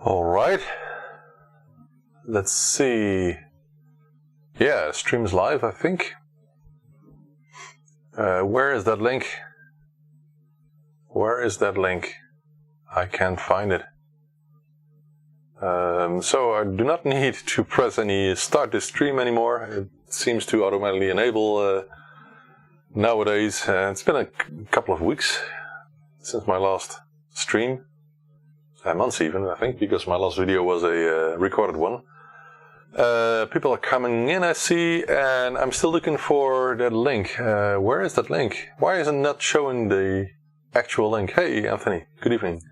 Alright, let's see. Yeah, stream is live, I think. Where is that link? Where is that link? I can't find it. So I do not need to press any start this stream anymore. It seems to automatically enable nowadays. It's been a couple of weeks since my last stream. Months even, I think, because my last video was a recorded one. People are coming in, I see, and I'm still looking for that link. Where is that link? Why is it not showing the actual link? Hey, Anthony, good evening.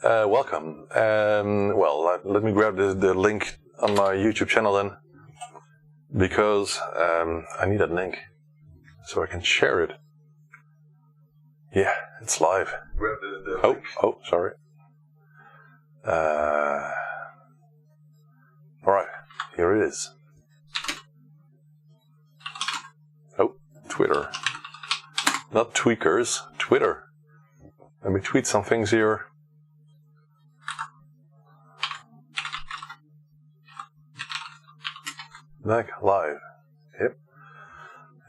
Welcome. Well, let me grab the link on my YouTube channel then, because I need that link so I can share it. Yeah, it's live. Grab the link. Oh, sorry. Alright, here it is. Oh, Twitter. Not tweakers, Twitter. Let me tweet some things here. Back live. Yep.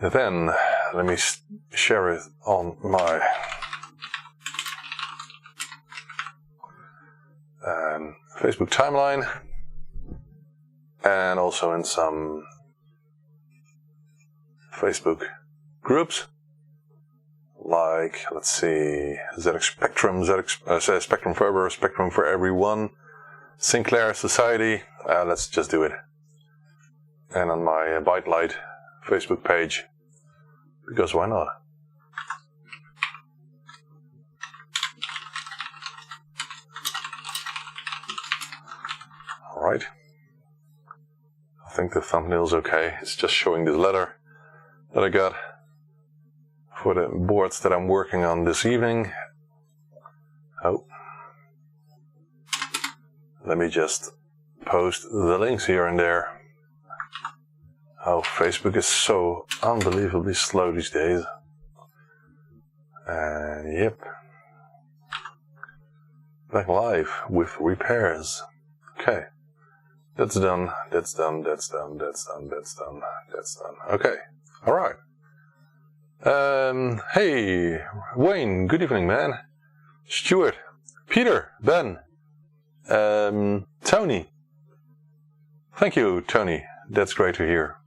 And then, let me share it on my Facebook timeline, and also in some Facebook groups, like, let's see, ZX Spectrum, Spectrum Forever, Spectrum for Everyone, Sinclair Society. Let's just do it. And on my ByteDelight Facebook page, because why not? Alright. I think the thumbnail's okay. It's just showing this letter that I got for the boards that I'm working on this evening. Oh. Let me just post the links here and there. Oh, Facebook is so unbelievably slow these days. Yep. Back live with repairs. Okay. That's done, that's done, that's done, that's done, that's done, that's done. Okay, alright. Hey, Wayne, good evening, man. Stuart, Peter, Ben, Tony. Thank you, Tony. That's great to hear.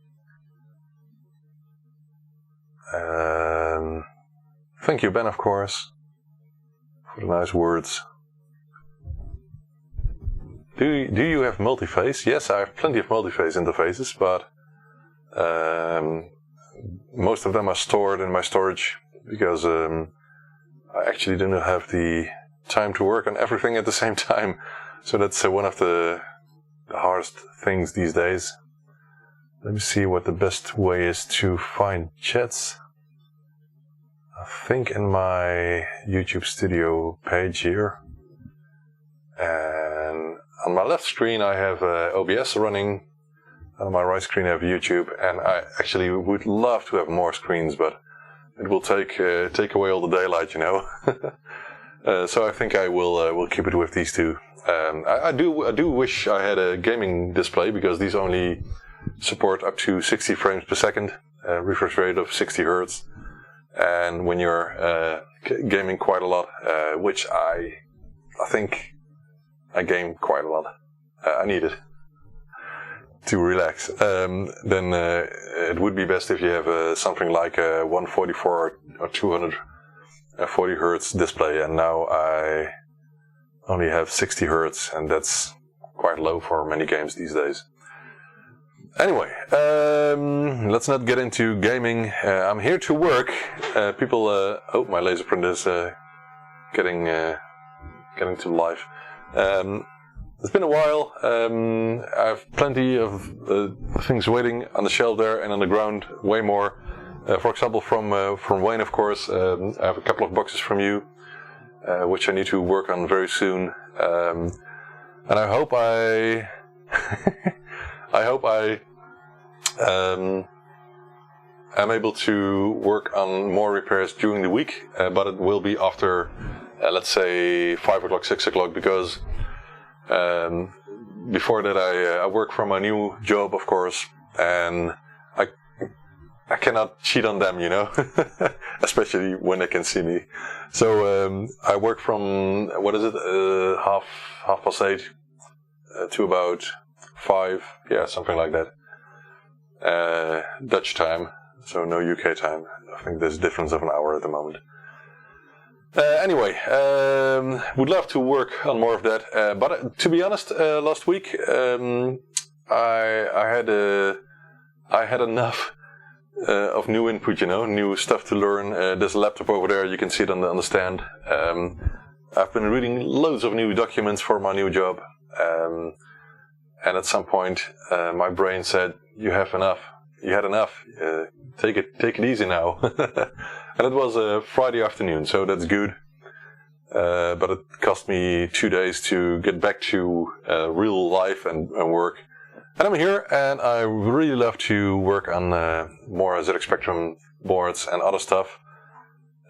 Thank you, Ben, of course, for the nice words. Do you have multi-phase? Yes, I have plenty of multi-phase interfaces, but most of them are stored in my storage because I actually do not have the time to work on everything at the same time. So that's one of the hardest things these days. Let me see what the best way is to find chats. I think in my YouTube Studio page here. And on my left screen I have OBS running, on my right screen I have YouTube, and I actually would love to have more screens, but it will take away all the daylight, you know. So I think I will keep it with these two. I do wish I had a gaming display, because these only support up to 60 frames per second, refresh rate of 60 Hz, and when you're gaming quite a lot, which I think I game quite a lot. I need it to relax. Then it would be best if you have something like a 144 or 240 Hz display, and now I only have 60 Hz, and that's quite low for many games these days. Anyway, let's not get into gaming. I'm here to work. People, oh, my laser printer is getting to life. It's been a while. I have plenty of things waiting on the shelf there and on the ground, way more. For example, from Wayne, of course. I have a couple of boxes from you, which I need to work on very soon. And I hope I am able to work on more repairs during the week, but it will be after, let's say, 5 o'clock, 6 o'clock, because Before that, I work from a new job, of course, and I cannot cheat on them, you know, especially when they can see me. So I work from, what is it, half past 8 to about 5, yeah, something like that. Dutch time, so no UK time. I think there's a difference of an hour at the moment. Anyway, would love to work on more of that. But to be honest, last week I had enough of new input, you know, new stuff to learn. There's a laptop over there. You can see it on the stand. I've been reading loads of new documents for my new job, and at some point my brain said, "You have enough. You had enough. Take it easy now." And it was a Friday afternoon, so that's good. But it cost me 2 days to get back to real life and work. And I'm here, and I really love to work on more ZX Spectrum boards and other stuff.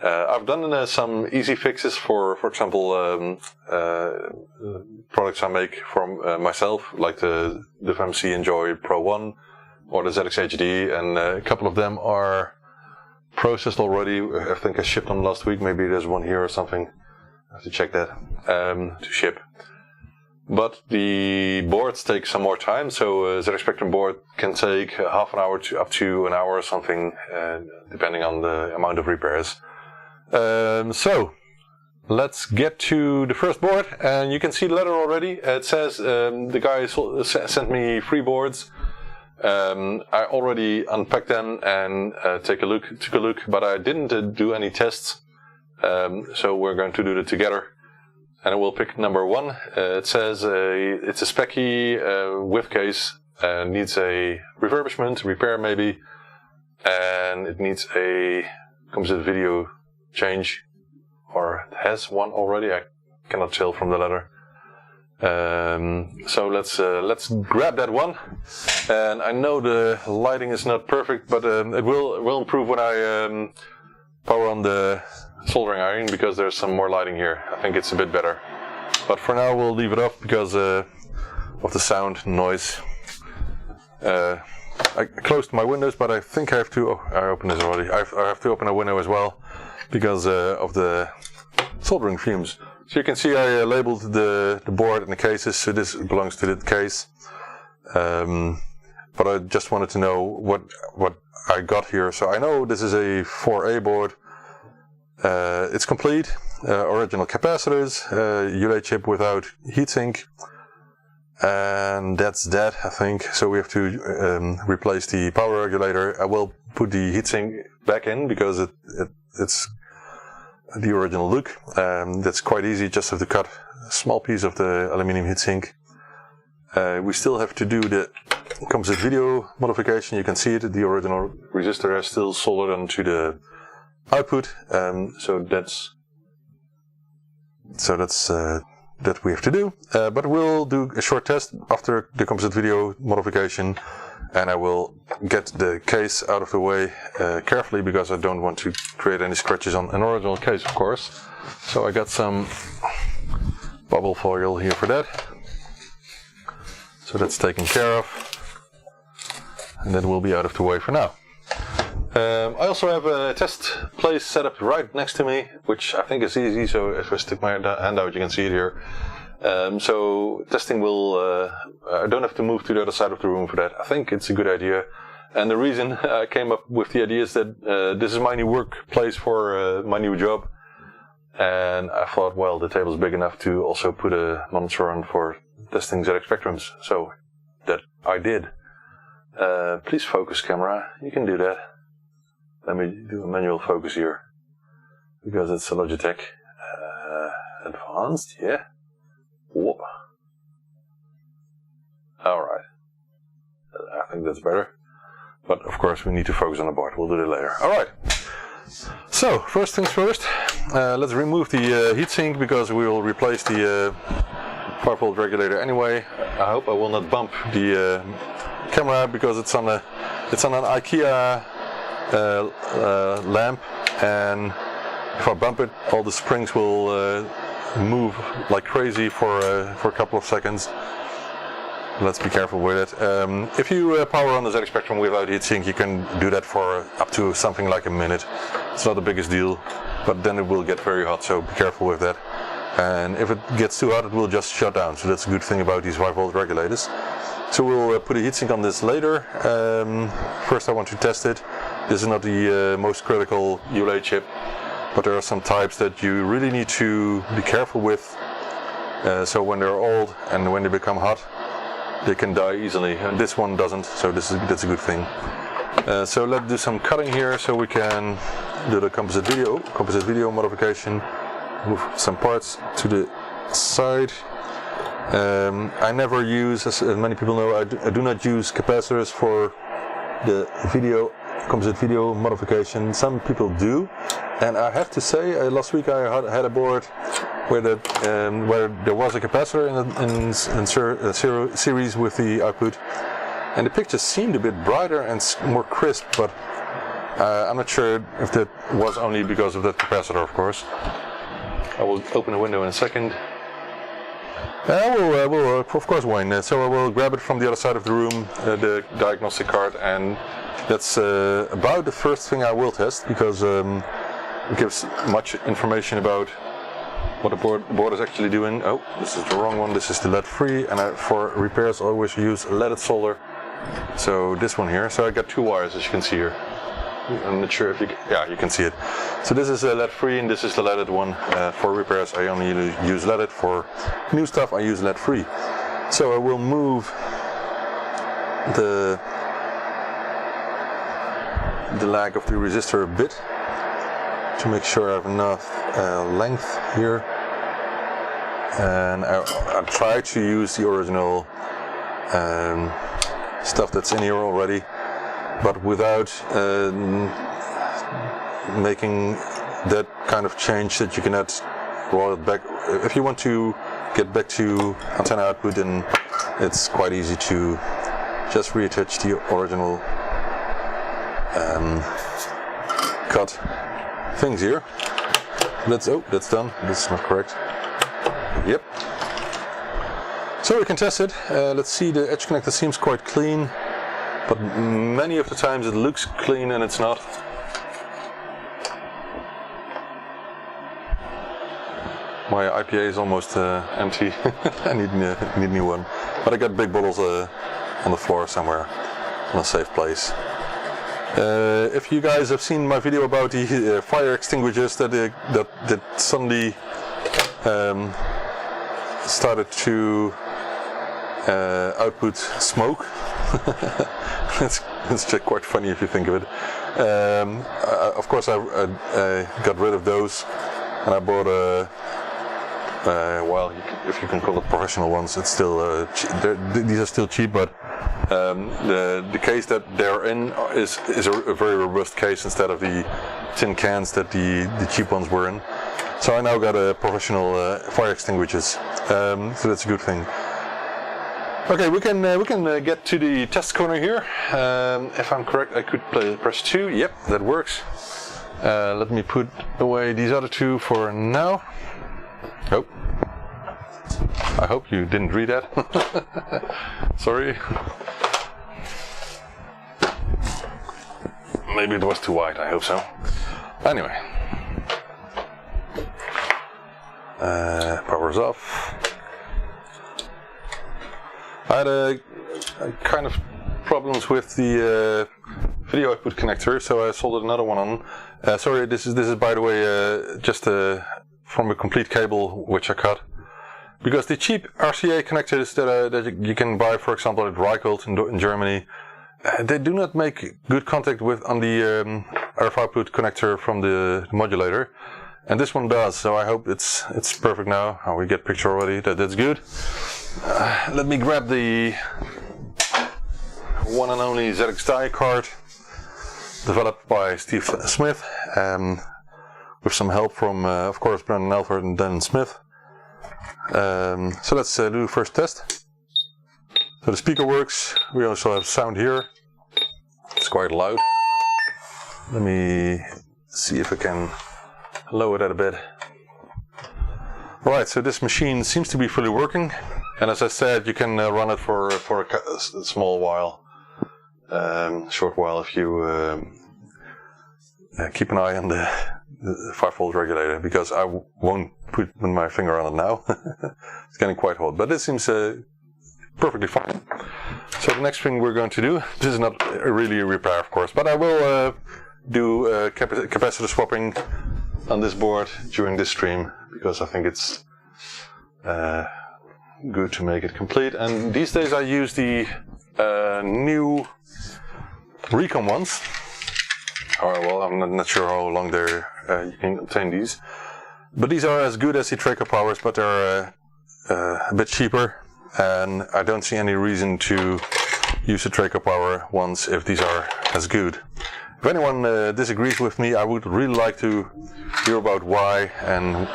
I've done some easy fixes for example, products I make for myself, like the FMC Enjoy Pro 1 or the ZX HD, and a couple of them are processed already. I think I shipped them last week. Maybe there's one here or something. I have to check that to ship. But the boards take some more time, so a ZX Spectrum board can take half an hour to up to an hour or something, depending on the amount of repairs. So let's get to the first board, and you can see the letter already. It says the guy sent me 3 boards. I already unpacked them and took a look, but I didn't do any tests. So we're going to do it together. And I will pick number 1. It says it's a specky width case, needs a refurbishment, repair maybe, and it needs a composite video change, or it has one already. I cannot tell from the letter. So let's grab that one. And I know the lighting is not perfect, but it will improve when I power on the soldering iron, because there's some more lighting here. I think it's a bit better. But for now we'll leave it off because of the sound noise. I closed my windows, but I think I have to. Oh, I opened this already. I have to open a window as well because of the soldering fumes. So you can see I labeled the board and the cases, so this belongs to the case. But I just wanted to know what I got here. So I know this is a 4A board. It's complete. Original capacitors, UA chip without heatsink, and that's that, I think. So we have to replace the power regulator. I will put the heatsink back in because it's the original look. That's quite easy, just have to cut a small piece of the aluminium heatsink. We still have to do the composite video modification. You can see it, the original resistor is still soldered onto the output, so that's that we have to do. But we'll do a short test after the composite video modification, and I will get the case out of the way carefully because I don't want to create any scratches on an original case, of course. So I got some bubble foil here for that. So that's taken care of, and that will be out of the way for now. I also have a test place set up right next to me, which I think is easy. So if I stick my hand out, you can see it here. So testing will, I don't have to move to the other side of the room for that. I think it's a good idea. And the reason I came up with the idea is that this is my new workplace for my new job. And I thought, well, the table's big enough to also put a monitor on for testing ZX Spectrums. So that I did. Please focus, camera. You can do that. Let me do a manual focus here, because it's a Logitech Advanced, yeah. Whoop. Alright. I think that's better. But of course we need to focus on the board. We'll do that later. Alright. So, first things first. Let's remove the heatsink because we will replace the 5-volt regulator anyway. I hope I will not bump the camera because it's on an IKEA lamp, and if I bump it, all the springs will move like crazy for a couple of seconds. Let's be careful with it. If you power on the ZX Spectrum without heatsink, you can do that for up to something like a minute. It's not the biggest deal, but then it will get very hot, so be careful with that. And if it gets too hot, it will just shut down, so that's a good thing about these 5-volt regulators. So we'll put a heatsink on this later. First I want to test it. This is not the most critical ULA chip, but there are some types that you really need to be careful with. So when they're old and when they become hot, they can die easily, and this one doesn't, so that's a good thing. So let's do some cutting here so we can do the composite video modification. Move some parts to the side. I never use, as many people know, I do not use capacitors for the composite video modification. Some people do, and I have to say, last week I had a board where there was a capacitor in series with the output, and the picture seemed a bit brighter and more crisp, but I'm not sure if that was only because of that capacitor, of course. I will open the window in a second. I will of course, Wayne. So I will grab it from the other side of the room, the diagnostic card, and that's about the first thing I will test, because it gives much information about what the board is actually doing. Oh, this is the wrong one. This is the lead-free, and for repairs I always use leaded solder. So this one here. So I got 2 wires, as you can see here. I'm not sure if you can see it. So this is a lead-free and this is the leaded one. For repairs I only use leaded. For new stuff I use lead-free. So I will move the lag of the resistor a bit to make sure I have enough length here, and I try to use the original stuff that's in here already, but without making that kind of change that you cannot roll it back. If you want to get back to antenna output, then it's quite easy to just reattach the original cut things here. That's done. This is not correct. Yep. So we can test it. Let's see, the edge connector seems quite clean, but many of the times it looks clean and it's not. My IPA is almost empty. I need new one. But I got big bottles on the floor somewhere, in a safe place. If you guys have seen my video about the fire extinguishers that suddenly started to output smoke, it's just quite funny if you think of it. Of course, I got rid of those, and I bought well, if you can call it professional ones, it's still these are still cheap, but the case that they're in is a very robust case instead of the tin cans that the cheap ones were in. So I now got a professional fire extinguishers, so that's a good thing. Okay, we can get to the test corner here. If I'm correct, I could press 2. Yep, that works. Let me put away these other 2 for now. Oh, I hope you didn't read that. Sorry. Maybe it was too wide, I hope so. Anyway. Power's off. I had a kind of problems with the video output connector, so I soldered another one on. Sorry, this is by the way just from a complete cable which I cut. Because the cheap RCA connectors that you can buy, for example, at Reichelt in Germany, they do not make good contact on the RF output connector from the modulator, and this one does. So I hope it's perfect now. Oh, we get picture already. That's good. Let me grab the one and only ZX die card, developed by Steve Smith, with some help from, of course, Brandon Alford and Dan Smith. So let's do the first test. So the speaker works. We also have sound here. It's quite loud. Let me see if I can lower that a bit. Right, so this machine seems to be fully working, and as I said, you can run it for a small while, short while, if you keep an eye on the 5-volt regulator, because I won't put my finger on it now. It's getting quite hot, but this seems perfectly fine. So the next thing we're going to do, this is not really a repair, of course, but I will do capacitor swapping on this board during this stream, because I think it's good to make it complete. And these days I use the new Recon ones. Well, I'm not sure how long you can obtain these, but these are as good as the Tracker powers, but they're a bit cheaper, and I don't see any reason to use the Tracker power ones if these are as good. If anyone disagrees with me, I would really like to hear about why, and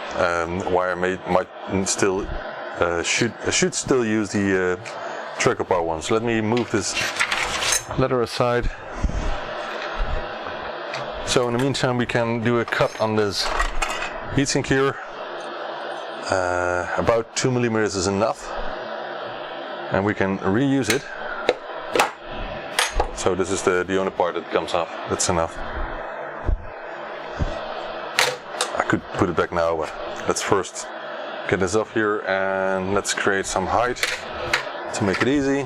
why I might still should still use the Tracker power ones. Let me move this letter aside. So in the meantime, we can do a cut on this heatsink here. About 2 millimeters is enough, and we can reuse it. So this is the only part that comes off. That's enough. I could put it back now, but let's first get this off here, and let's create some height to make it easy.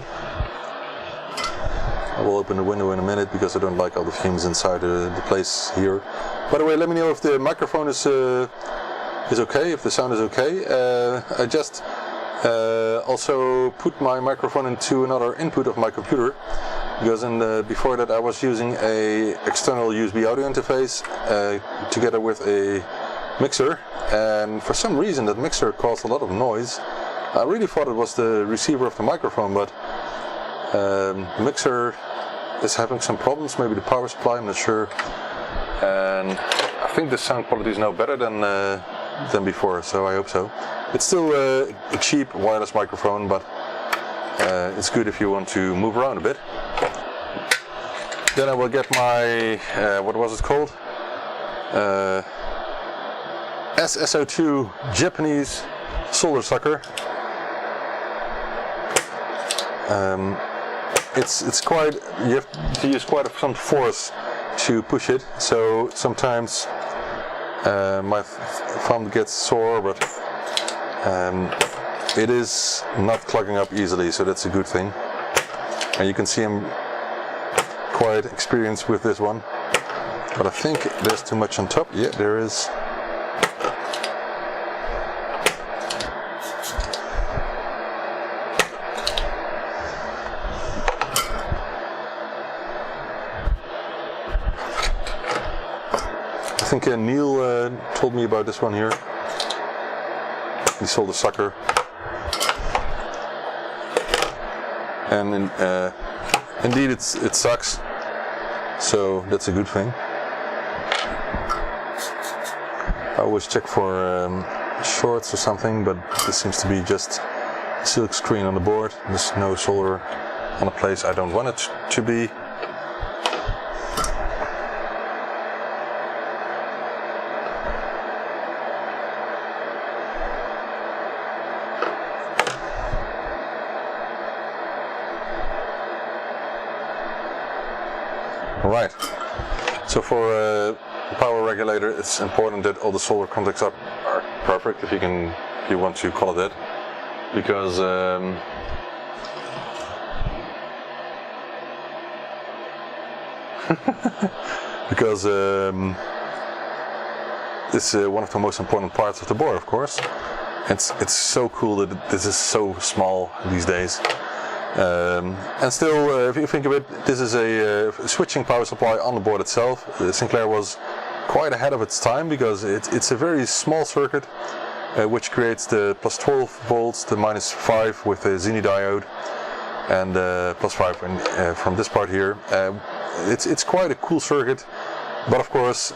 I will open the window in a minute because I don't like all the fumes inside the place here. By the way, let me know if the microphone is okay, if the sound is okay. I just also put my microphone into another input of my computer, because before that I was using a external USB audio interface together with a mixer, and for some reason that mixer caused a lot of noise. I really thought it was the receiver of the microphone, but the mixer is having some problems, maybe the power supply, I'm not sure. And I think the sound quality is now better than before, so I hope so. It's still a cheap wireless microphone, but it's good if you want to move around a bit. Then I will get my, what was it called? SSO2 Japanese solder sucker. It's quite, you have to use quite some force to push it, so sometimes my thumb gets sore, but it is not clogging up easily, so that's a good thing. And you can see I'm quite experienced with this one, but I think there's too much on top. Yeah, there is. I think Neil told me about this one here. He sold a sucker, and indeed it sucks, so that's a good thing. I always check for shorts or something, but this seems to be just silk screen on the board. There's no solder on a place I don't want it to be. Right, so for a power regulator, it's important that all the solder contacts are perfect, if you want to call it that, because it's one of the most important parts of the board, of course. It's so cool that this is so small these days. And still, if you think of it, this is a switching power supply on the board itself. Sinclair was quite ahead of its time, because it's a very small circuit which creates the plus 12 volts, the minus 5 with the Xeni diode, and plus 5 from this part here. It's quite a cool circuit, but of course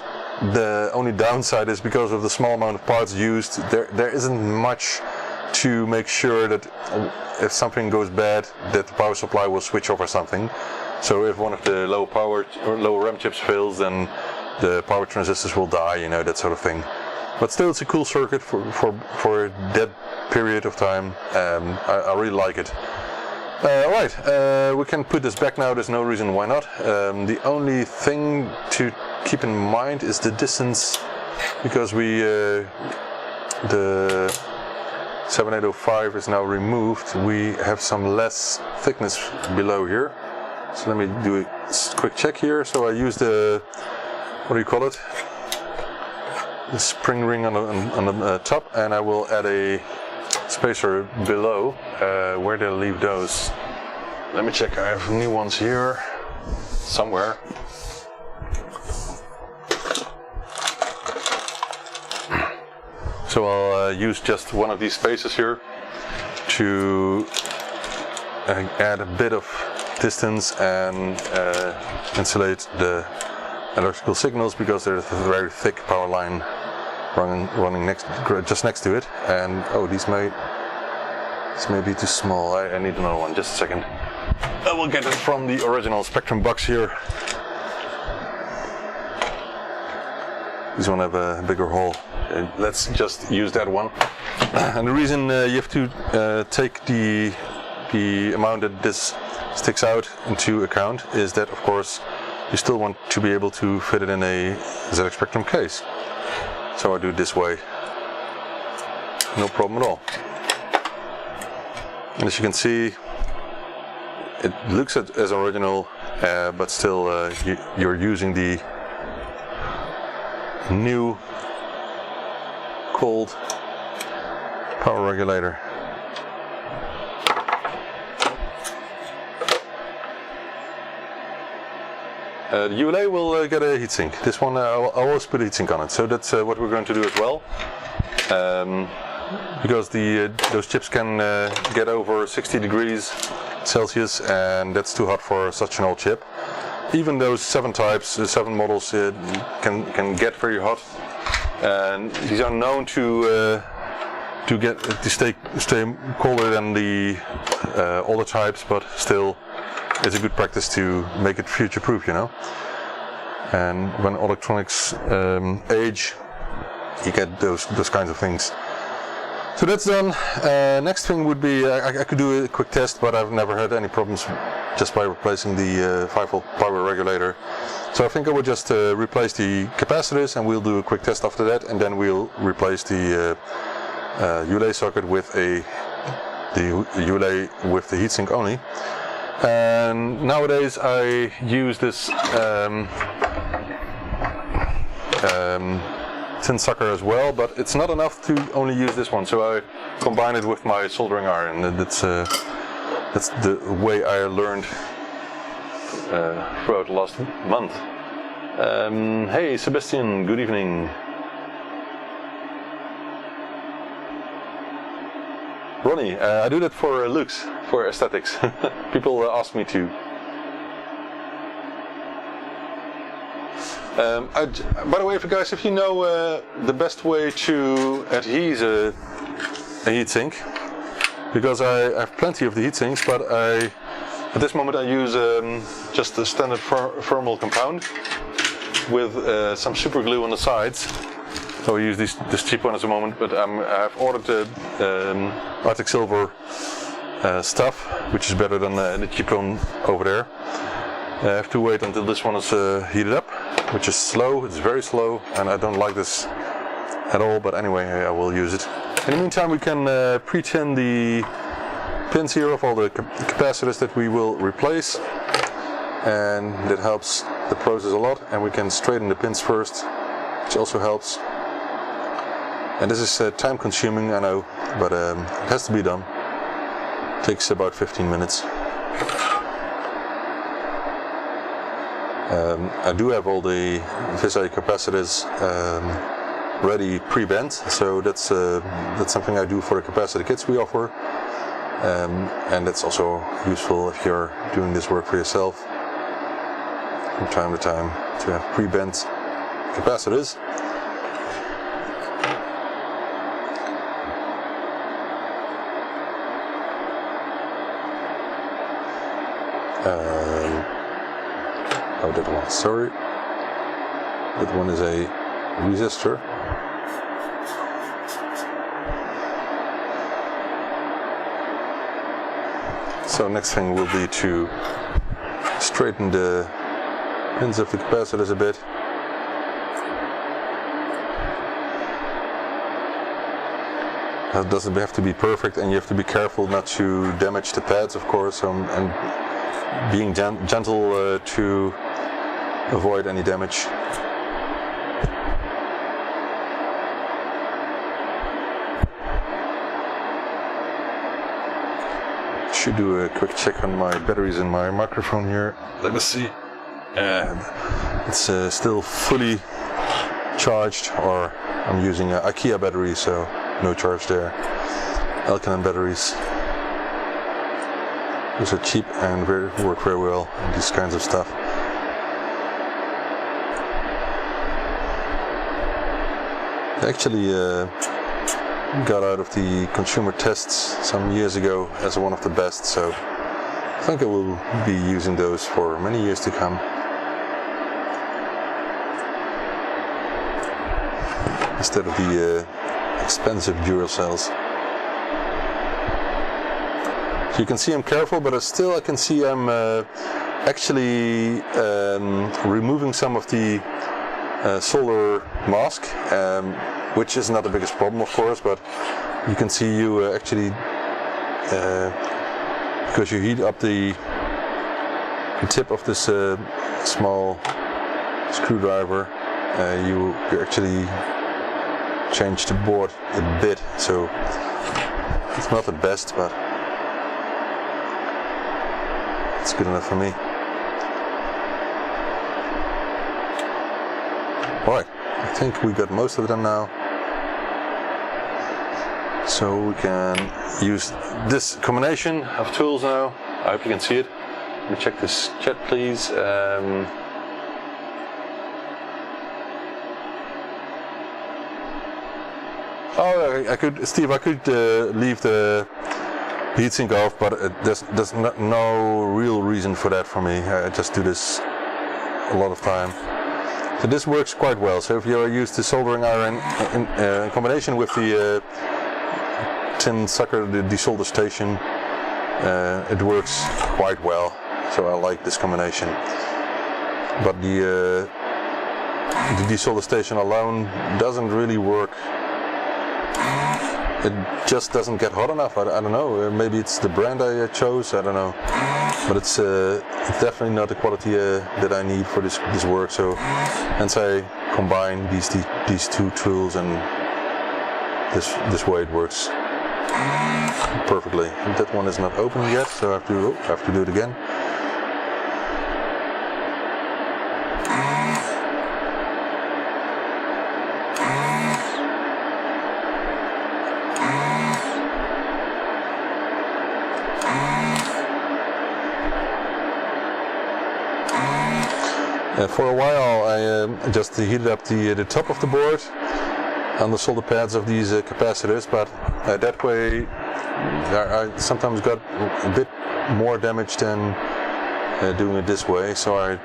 the only downside is because of the small amount of parts used, there isn't much to make sure that if something goes bad, that the power supply will switch off or something. So if one of the low power or low RAM chips fails, then the power transistors will die, you know, that sort of thing. But still, it's a cool circuit for that period of time. I really like it. Alright, we can put this back now, there's no reason why not. The only thing to keep in mind is the distance, because the 7805 is now removed. We have some less thickness below here. So let me do a quick check here. So I use the, what do you call it? The spring ring on the top, and I will add a spacer below. Where did I leave those? Let me check. I have new ones here somewhere. So I'll use just one of these spacers here to add a bit of distance and insulate the electrical signals, because there's a very thick power line running just next to it. And oh, this may be too small. I need another one. Just a second. I will get it from the original Spectrum box here. This one have a bigger hole. Let's just use that one. And the reason you have to take the amount that this sticks out into account is that, of course, you still want to be able to fit it in a ZX Spectrum case. So I do it this way. No problem at all. And as you can see, it looks as original, but still you're using the new cold power regulator. The ULA will get a heatsink. This one I'll always put a heatsink on it, so that's what we're going to do as well. Because those chips can get over 60 degrees Celsius, and that's too hot for such an old chip. Even those 7 models can get very hot, and these are known to stay colder than the older types, but still it's a good practice to make it future-proof, you know. And when electronics age, you get those kinds of things. So that's done. Next thing would be, I could do a quick test, but I've never had any problems just by replacing the 5-volt power regulator. So I think I will just replace the capacitors, and we'll do a quick test after that, and then we'll replace the ULA socket with the ULA with the heatsink only. And nowadays I use this tin sucker as well, but it's not enough to only use this one, so I combine it with my soldering iron. That's the way I learned throughout the last month. Hey Sebastian, good evening. Ronnie, I do that for looks, for aesthetics. People ask me to. By the way, guys, if you know the best way to adhese a heatsink, because I have plenty of the heatsinks, but at this moment I use just a standard thermal compound with some super glue on the sides. So I use this cheap one at the moment, but I've ordered the Arctic Silver stuff, which is better than the cheap one over there. I have to wait until this one is heated up, which is slow. It's very slow, and I don't like this at all, but anyway, I will use it. In the meantime, we can pre-tin the pins here of all the capacitors that we will replace, and that helps the process a lot. And we can straighten the pins first, which also helps. And this is time consuming, I know, but it has to be done. It takes about 15 minutes. I do have all the VISA capacitors ready pre-bent, so that's something I do for the capacitor kits we offer, and that's also useful if you're doing this work for yourself from time to time, to have pre-bent capacitors. Oh, that one, sorry. That one is a resistor. So next thing will be to straighten the pins of the capacitors a bit. That doesn't have to be perfect, and you have to be careful not to damage the pads, of course, and being gentle to avoid any damage. Should do a quick check on my batteries and my microphone here. Let us see. It's still fully charged, or I'm using an IKEA battery, so no charge there. Alkaline batteries. Those are cheap and work very well in these kinds of stuff. They actually got out of the consumer tests some years ago as one of the best, so I think I will be using those for many years to come. Instead of the expensive Duracells. So you can see I'm careful, but still I can see I'm actually removing some of the solder mask, which is not the biggest problem, of course, but you can see you actually, because you heat up the tip of this small screwdriver, you actually change the board a bit, so it's not the best, but it's good enough for me. Alright, I think we got most of them now. So we can use this combination of tools now. I hope you can see it. Let me check this chat, please. Oh, I could, Steve. I could leave the heatsink off, but there's no real reason for that for me. I just do this a lot of time. So this works quite well. So if you use the soldering iron in combination with the tin sucker, the desolder station, it works quite well. So I like this combination. But the desolder station alone doesn't really work. It just doesn't get hot enough. I don't know. Maybe it's the brand I chose. I don't know. But it's definitely not the quality that I need for this work. So, hence I combine these two tools, and this way it works perfectly. And that one is not open yet, so I have to do it again. For a while I just heated up the top of the board on the solder pads of these capacitors, but that way I sometimes got a bit more damage than doing it this way, so I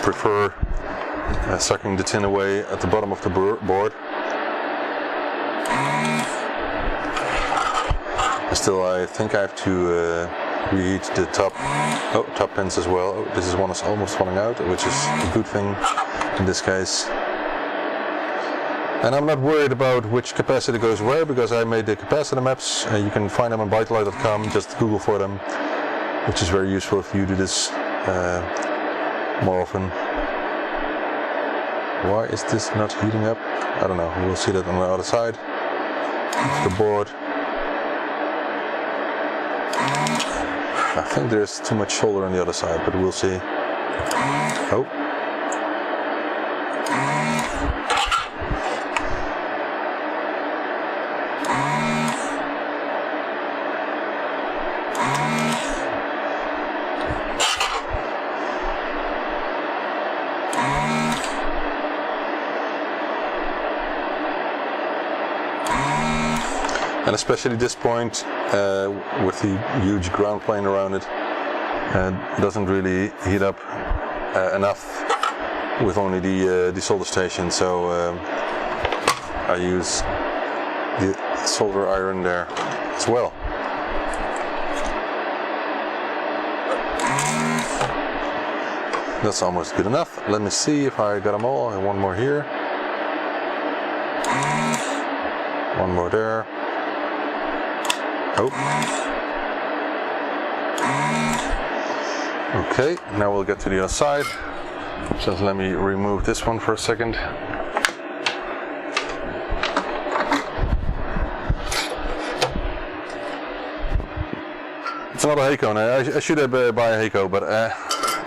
prefer sucking the tin away at the bottom of the board. Still, I think I have to reheat the top pins as well. This one is almost falling out, which is a good thing in this case. And I'm not worried about which capacitor goes where, because I made the capacitor maps. You can find them on ByteDelight.com, just Google for them, which is very useful if you do this more often. Why is this not heating up? I don't know, we'll see that on the other side of the board. I think there's too much solder on the other side, but we'll see. Oh. And especially this point, with the huge ground plane around it, doesn't really heat up enough with only the solder station, so I use the solder iron there as well. That's almost good enough. Let me see if I got them all. And one more here. One more there. Oh. Okay, now we'll get to the other side. Just let me remove this one for a second. It's not a Heiko, I should have buy a Heiko, but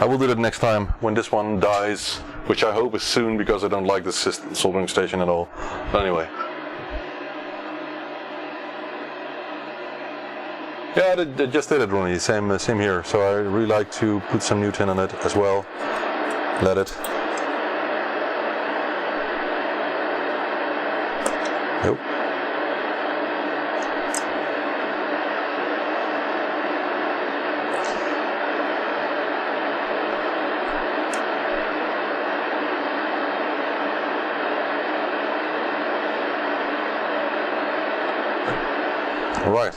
I will do that next time when this one dies, which I hope is soon because I don't like this soldering station at all. But anyway. Yeah, they just did it, Ronnie. Same here. So I really like to put some new tin on it as well. Let it. Nope. All right.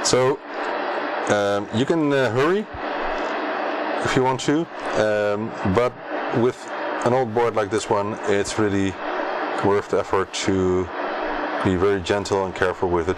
So you can hurry if you want to, but with an old board like this one, it's really worth the effort to be very gentle and careful with it.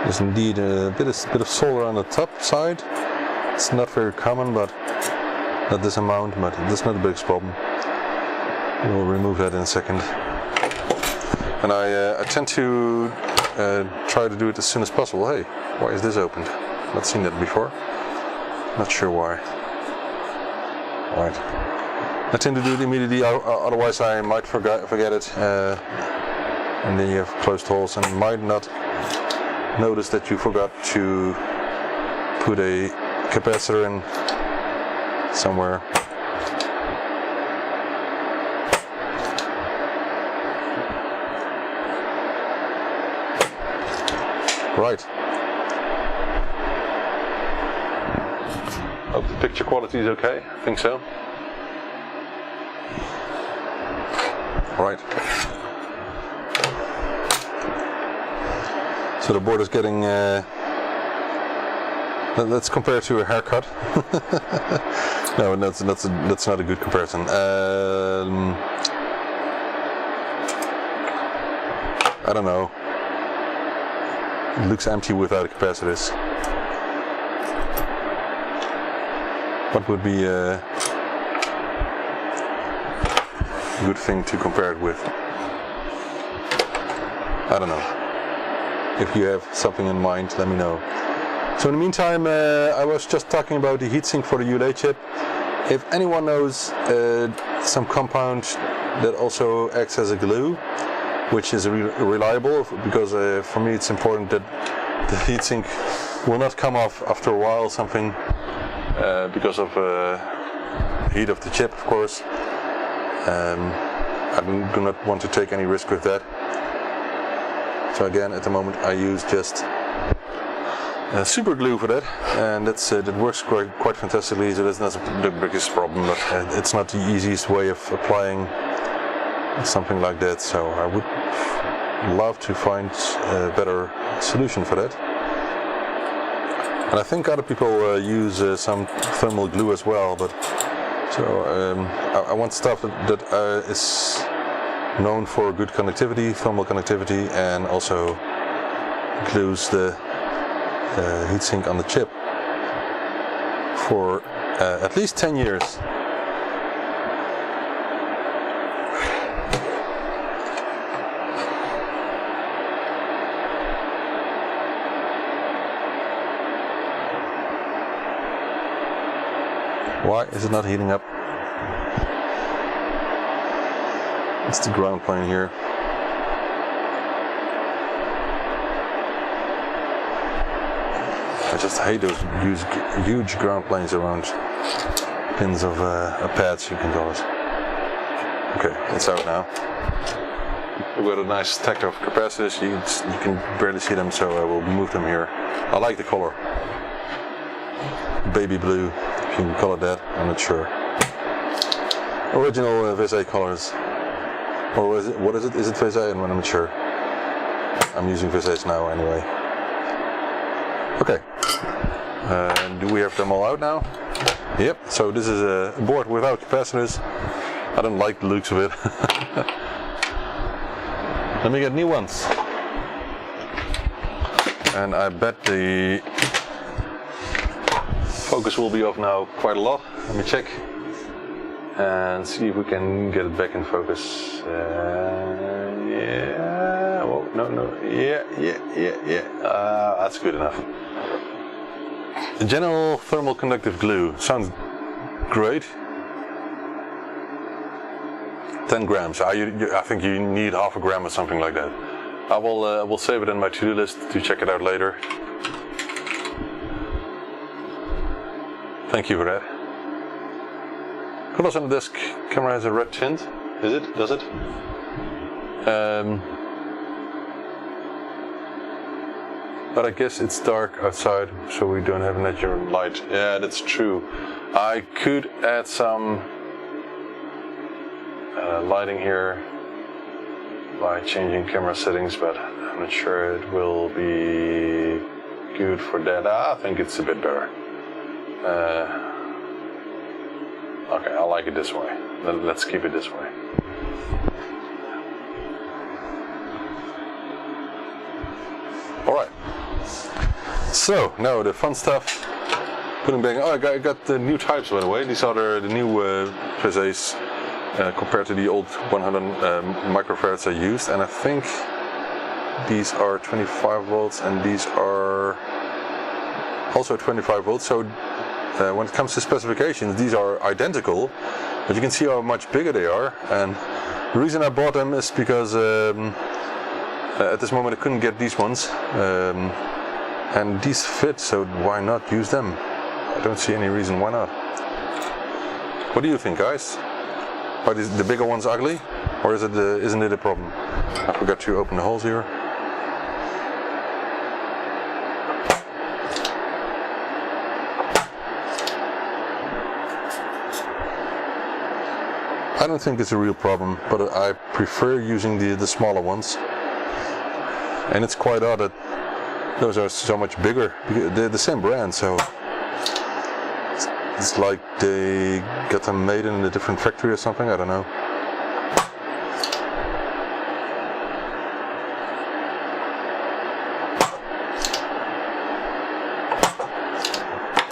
There's indeed a bit of solder on the top side. It's not very common, but not this amount, but that's not the biggest problem. We'll remove that in a second. And I tend to try to do it as soon as possible. Hey, why is this opened? Not seen that before. Not sure why. Right. I tend to do it immediately, otherwise I might forget it. And then you have closed holes and might not notice that you forgot to put a capacitor in somewhere. Right. Hope the picture quality is okay. I think so. Right. So the board is getting, let's compare to a haircut. No, that's not a good comparison. I don't know. It looks empty without capacitors. What would be a good thing to compare it with? I don't know. If you have something in mind, let me know. So in the meantime, I was just talking about the heatsink for the ULA chip. If anyone knows some compound that also acts as a glue, which is reliable, because for me it's important that the heatsink will not come off after a while, something because of heat of the chip, of course. I do not want to take any risk with that. So again, at the moment I use just super glue for that, and that works quite fantastically. So that's not the biggest problem, but it's not the easiest way of applying something like that. So I would love to find a better solution for that. And I think other people use some thermal glue as well, but so I want stuff that is known for good conductivity, thermal conductivity, and also glues the heatsink on the chip for at least 10 years. Why is it not heating up? It's the ground plane here. I just hate those huge ground planes around pins of pads, you can call it. Okay, it's out now. We've got a nice stack of capacitors. You can barely see them, so I will move them here. I like the color. Baby blue, if you can call it that, I'm not sure. Original VSA colors. Or is it, what is it? Is it VSA? I'm not sure. I'm using VSAs now anyway. Okay. Do we have them all out now? Yep, so this is a board without capacitors. I don't like the looks of it. Let me get new ones. And I bet the focus will be off now quite a lot. Let me check and see if we can get it back in focus. Yeah, well, no, yeah. That's good enough. The general thermal conductive glue sounds great. 10 grams. I think you need half a gram or something like that. I will save it in my to-do list to check it out later. Thank you for that. Colors on the desk camera has a red tint. Is it? Does it? But I guess it's dark outside, so we don't have natural light. Yeah, that's true. I could add some lighting here by changing camera settings, but I'm not sure it will be good for that. I think it's a bit better. Okay, I like it this way. Let's keep it this way. Alright. So, now the fun stuff. Putting back. Oh, I got the new types, by the way. These are the new VSAs compared to the old 100 microfarads I used. And I think these are 25 volts and these are also 25 volts. So when it comes to specifications, these are identical, but you can see how much bigger they are. And the reason I bought them is because at this moment I couldn't get these ones, and these fit, so why not use them? I don't see any reason why not. What do you think, guys? Are the bigger ones ugly, or isn't it a problem? I forgot to open the holes here. I don't think it's a real problem, but I prefer using the smaller ones. And it's quite odd that those are so much bigger. They're the same brand, so it's like they got them made in a different factory or something, I don't know.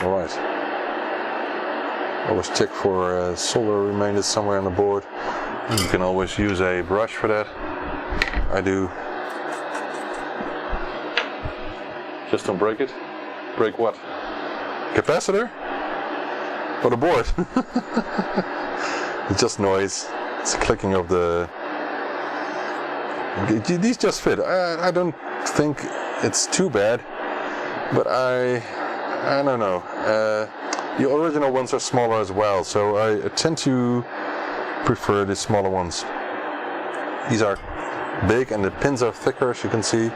Alright. Always check for solder remainders somewhere on the board. You can always use a brush for that. I do. Just don't break it. Break what? Capacitor? Or the board? It's just noise. It's the clicking of the... These just fit. I don't think it's too bad, but I don't know. The original ones are smaller as well, so I tend to prefer the smaller ones. These are big and the pins are thicker, as you can see,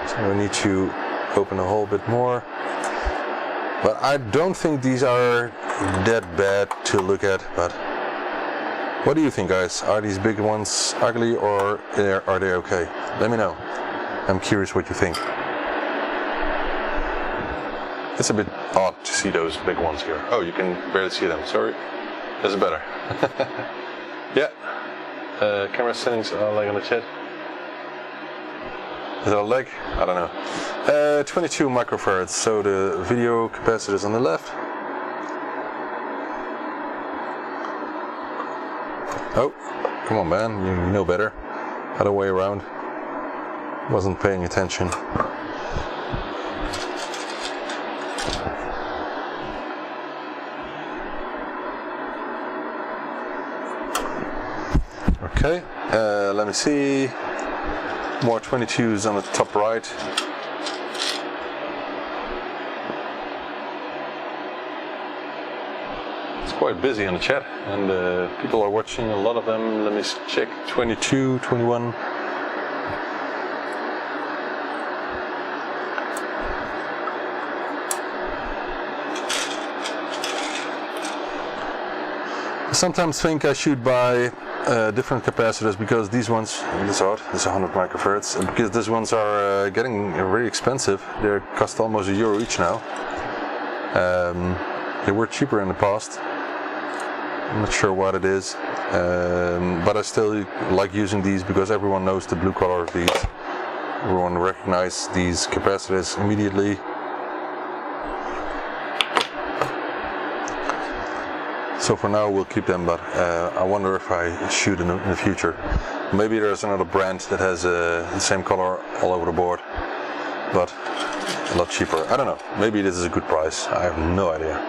so I need to open a hole a bit more. But I don't think these are that bad to look at. But what do you think, guys? Are these big ones ugly, or are they okay? Let me know. I'm curious what you think. It's a bit odd to see those big ones here. Oh, you can barely see them. Sorry. That's better. Yeah. Camera settings are like on the chat. Is that a leg? I don't know. 22 microfarads. So the video capacitor is on the left. Oh, come on, man. You know better. Other way around. Wasn't paying attention. Okay, let me see. More 22s on the top right. It's quite busy in the chat, and people are watching, a lot of them. Let me check. 22, 21. I sometimes think I should buy different capacitors, because these ones, this is 100 microfarads, because these ones are getting really expensive. They cost almost €1 each now. They were cheaper in the past. I'm not sure what it is, but I still like using these because everyone knows the blue color of these. Everyone recognizes these capacitors immediately. So for now we'll keep them, but I wonder if I should in the future. Maybe there's another brand that has the same color all over the board, but a lot cheaper. I don't know. Maybe this is a good price. I have no idea.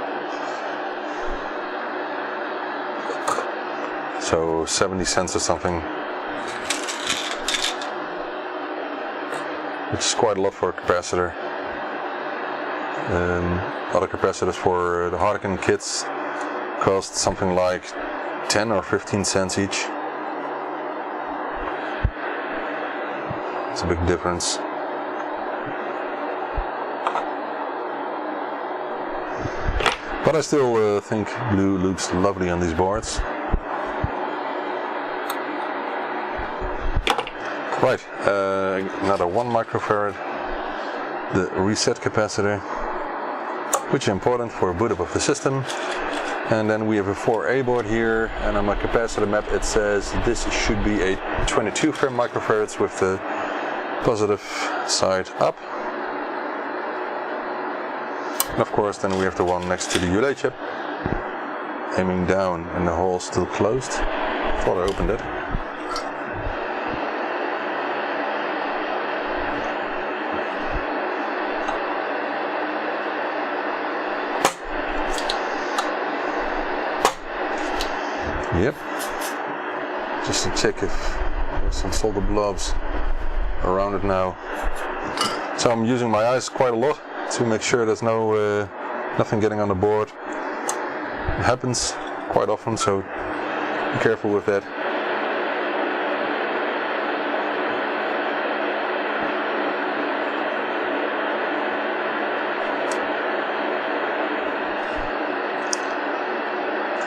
So 70 cents or something, which is quite a lot for a capacitor. Other capacitors for the Harlequin kits cost something like 10 or 15 cents each. It's a big difference. But I still think blue looks lovely on these boards. Right, another 1 microfarad, the reset capacitor, which is important for boot up of the system. And then we have a 4A board here, and on my capacitor map it says this should be a 22 microfarads with the positive side up. And of course then we have the one next to the ULA chip, aiming down, and the hole still closed. Thought I opened it. Yep, just to check if there's some solder blobs around it now. So I'm using my eyes quite a lot to make sure there's nothing getting on the board. It happens quite often, so be careful with that.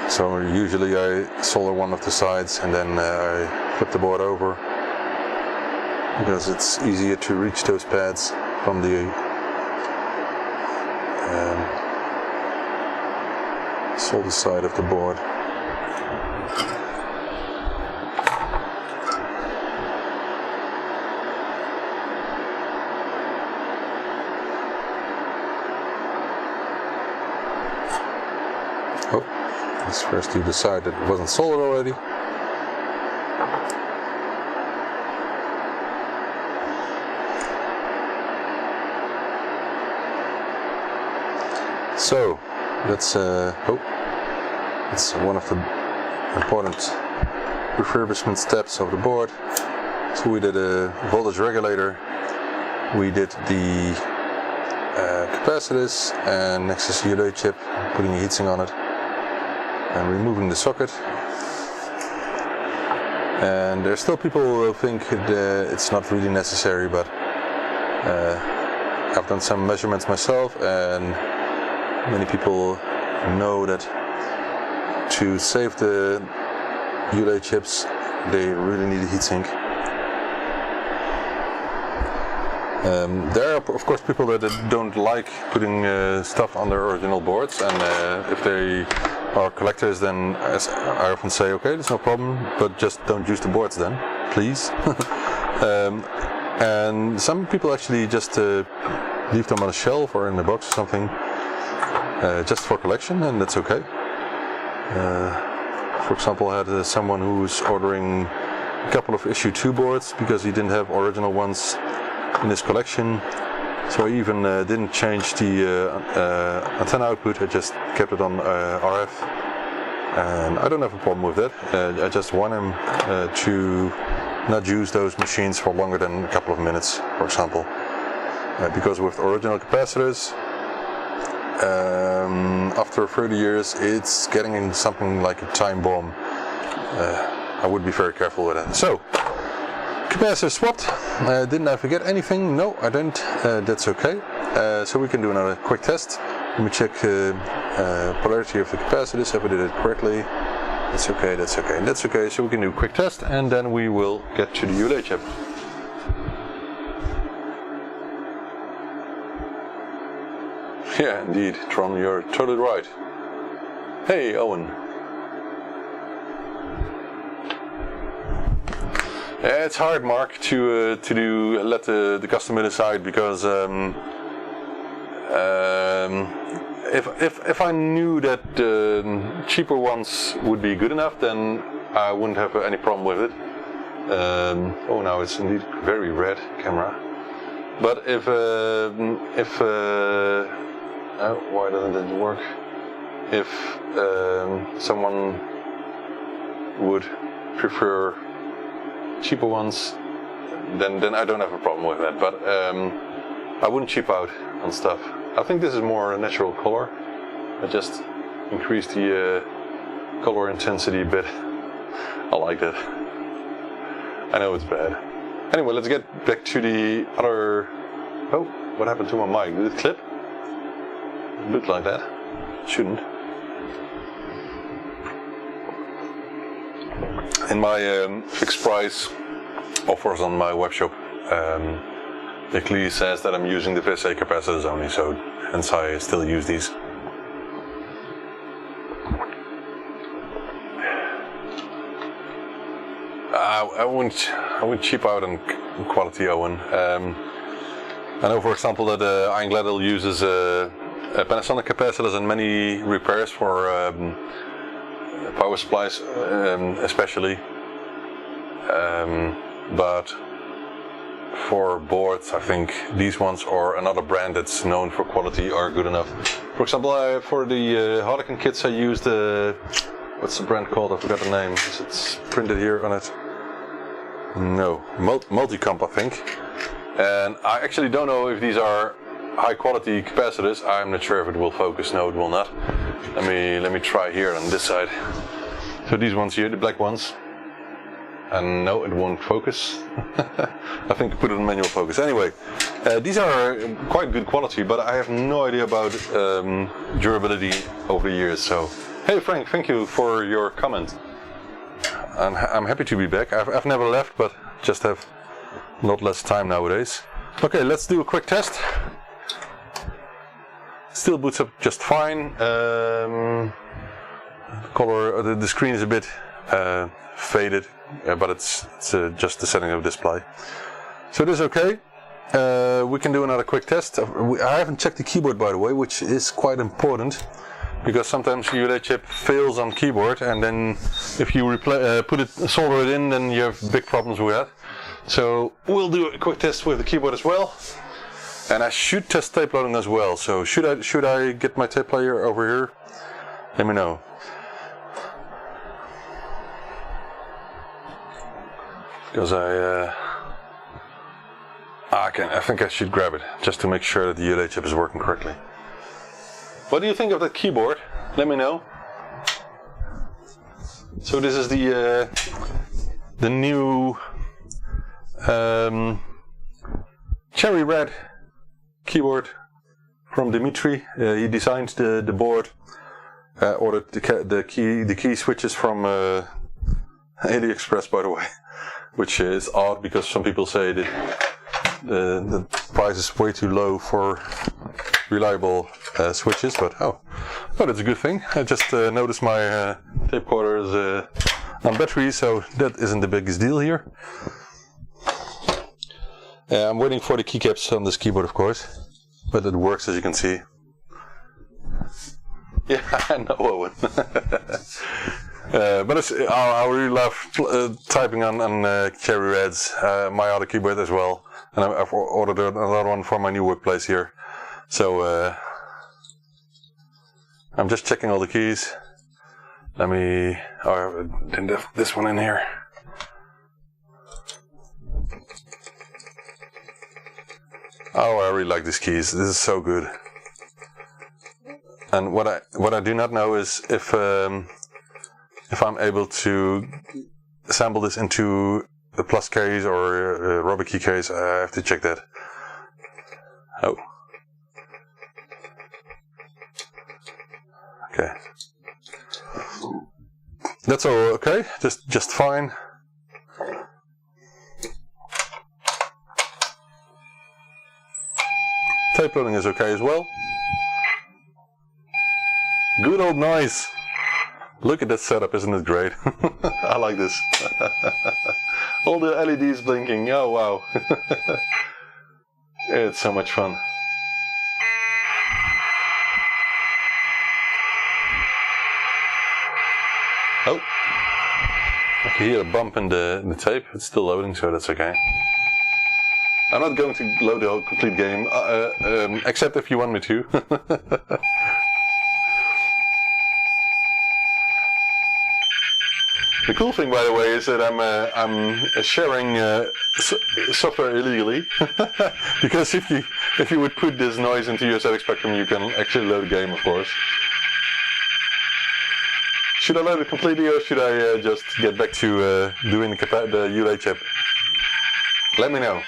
So usually I solder one of the sides and then I flip the board over, because it's easier to reach those pads from the solder side of the board. Oh. Let's first do the side that wasn't soldered already. So that's one of the important refurbishment steps of the board. So we did a voltage regulator, we did the capacitors, and next is the ULA chip, putting a heatsink on it, and removing the socket. And there's still people who think it's not really necessary, but I've done some measurements myself, and many people know that to save the ULA chips they really need a heatsink. There are of course people that don't like putting stuff on their original boards, and if they are collectors, then as I often say, okay, there's no problem, but just don't use the boards then, please. And some people actually just leave them on a shelf or in a box or something, just for collection, and that's okay. For example, I had someone who was ordering a couple of issue 2 boards because he didn't have original ones in his collection, so I even didn't change the antenna output. I just kept it on RF, and I don't have a problem with that. I just want him to not use those machines for longer than a couple of minutes, for example. Because with original capacitors, after 30 years, it's getting in something like a time bomb. I would be very careful with that. So, capacitor swapped. Didn't I forget anything? No, I didn't. That's okay. So we can do another quick test. Let me check polarity of the capacitors, if I did it correctly. That's okay, that's okay, that's okay. So we can do a quick test, and then we will get to the ULA chip. Yeah, indeed, Tron, you're totally right. Hey, Owen. Yeah, it's hard, Mark, to let the customer decide, because if I knew that cheaper ones would be good enough, then I wouldn't have any problem with it. Oh, now it's indeed very red camera. But if oh, why doesn't it work? If someone would prefer cheaper ones, then I don't have a problem with that. But I wouldn't cheap out on stuff. I think this is more a natural color. I just increased the color intensity a bit. I like that. I know it's bad. Anyway, let's get back to the other... Oh, what happened to my mic? Did it clip? It looked like that. Shouldn't. In my fixed price offers on my webshop, it clearly says that I'm using the VSA capacitors only, so hence I still use these. I wouldn't cheap out on quality, Owen. I know, for example, that Iron Gladel uses Panasonic capacitors in many repairs for power supplies, especially. But for boards, I think these ones or another brand that's known for quality are good enough. For example, for the Harlequin kits, I used what's the brand called? I forgot the name. It's printed here on it. No, Multicomp, I think. And I actually don't know if these are high quality capacitors. I'm not sure if it will focus. No, it will not. Let me try here on this side. So these ones here, the black ones. And no, it won't focus. I think I put it in manual focus. Anyway, these are quite good quality, but I have no idea about durability over the years. So, hey Frank, thank you for your comment. I'm happy to be back. I've never left, but just have not less time nowadays. Okay, let's do a quick test. Still boots up just fine. The screen is a bit faded, but it's just the setting of display. So this is okay. We can do another quick test. I haven't checked the keyboard, by the way, which is quite important, because sometimes ULA chip fails on keyboard, and then if you solder it in, then you have big problems with that. So we'll do a quick test with the keyboard as well, and I should test tape loading as well. So should I get my tape player over here? Let me know. Because I think I should grab it just to make sure that the ULA chip is working correctly. What do you think of that keyboard? Let me know. So this is the new cherry red keyboard from Dimitri. He designed the board, ordered the key switches from AliExpress, by the way, which is odd because some people say that the price is way too low for reliable switches, but oh, that's a good thing. I just noticed my tape recorder is on battery, so that isn't the biggest deal here. I'm waiting for the keycaps on this keyboard, of course, but it works, as you can see. Yeah, I know, Owen. But I really love typing on cherry reds, my other keyboard as well, and I've ordered another one for my new workplace here. So I'm just checking all the keys. Let me... Oh, I didn't have this one in here. Oh, I really like these keys. This is so good. And what I do not know is if I'm able to assemble this into a plus case or a rubber key case. I have to check that. Oh. Okay. That's all okay. Just fine. Tape loading is okay as well. Good old noise. Look at that setup, isn't it great? I like this. All the LEDs blinking. Oh wow. It's so much fun. Oh, I can hear a bump in the tape. It's still loading, so that's okay. I'm not going to load the whole complete game, except if you want me to. The cool thing, by the way, is that I'm sharing software illegally, because if you would put this noise into your ZX Spectrum, you can actually load the game, of course. Should I load it completely, or should I just get back to doing the ULA chip? Let me know.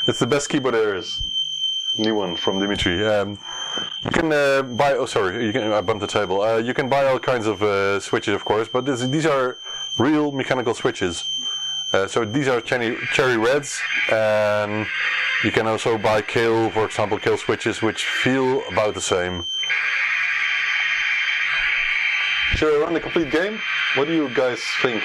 It's the best keyboard there is. New one from Dimitri. You can buy. Oh, sorry, I bumped the table. You can buy all kinds of switches, of course, but these are real mechanical switches. So these are cherry reds, and you can also buy kale, for example, kale switches, which feel about the same. Should I run the complete game? What do you guys think?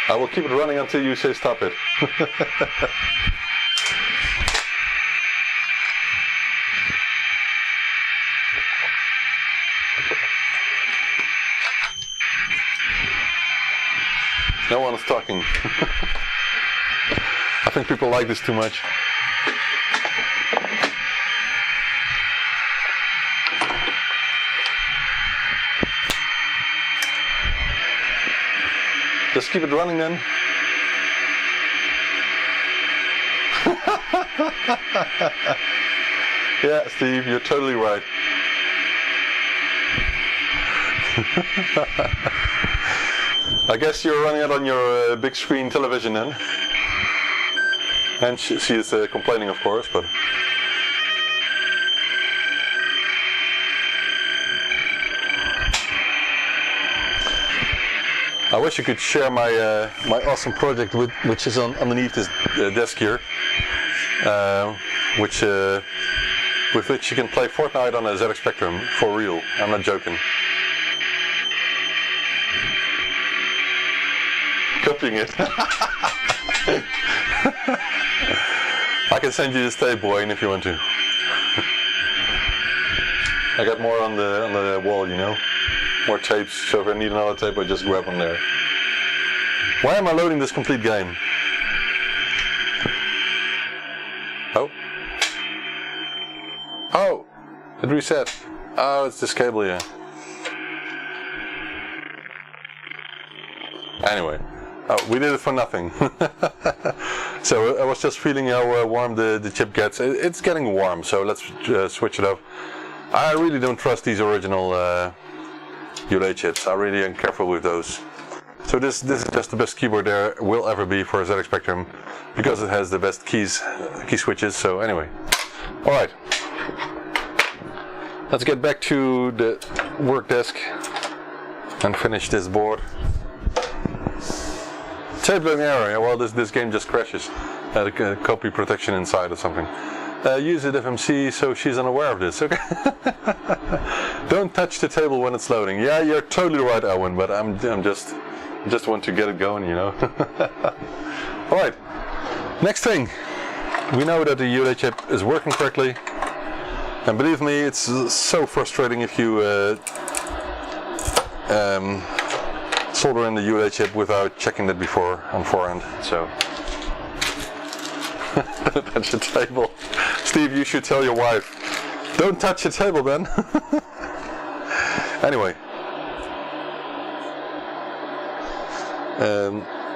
I will keep it running until you say stop it. No one is talking. I think people like this too much. Just keep it running then. Yeah, Steve, you're totally right. I guess you're running it on your big screen television then. And she is complaining, of course, but... I wish you could share my my awesome project which is underneath this desk here, with which you can play Fortnite on a ZX Spectrum for real. I'm not joking. Copying it. I can send you this tape, Wayne, if you want to. I got more on the wall, you know. More tapes, so if I need another tape, I just grab them there. Why am I loading this complete game? Oh. Oh! It reset. Oh, it's this cable here. Anyway. Oh, we did it for nothing. So I was just feeling how warm the chip gets. It's getting warm, so let's switch it up. I really don't trust these original ULA chips. I really am careful with those. So this is just the best keyboard there will ever be for a ZX Spectrum, because it has the best key switches. So anyway, all right. Let's get back to the work desk and finish this board. Tape loading error. Well, this game just crashes. Had a copy protection inside or something. Use it FMC so she's unaware of this. Okay. Don't touch the table when it's loading. Yeah, you're totally right, Owen. But I'm just want to get it going, you know. All right. Next thing, we know that the ULA chip is working correctly. And believe me, it's so frustrating if you solder in the ULA chip without checking that before on forehand. So don't touch the table. Steve, you should tell your wife, don't touch the table, Ben. Anyway,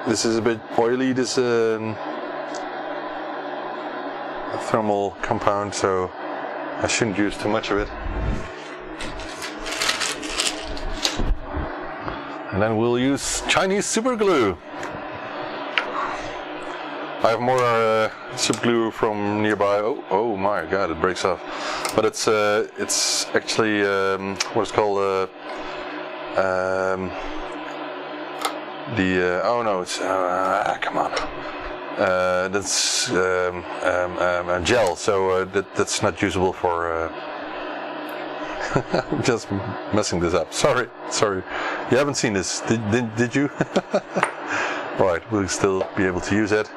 this is a bit oily, this thermal compound, so I shouldn't use too much of it. And then we'll use Chinese super glue. I have more super glue from nearby. Oh my god, it breaks off. But it's actually what it's called oh no, it's come on. That's gel, so that's not usable for. I'm just messing this up. Sorry. You haven't seen this, did you? Right, we'll still be able to use it.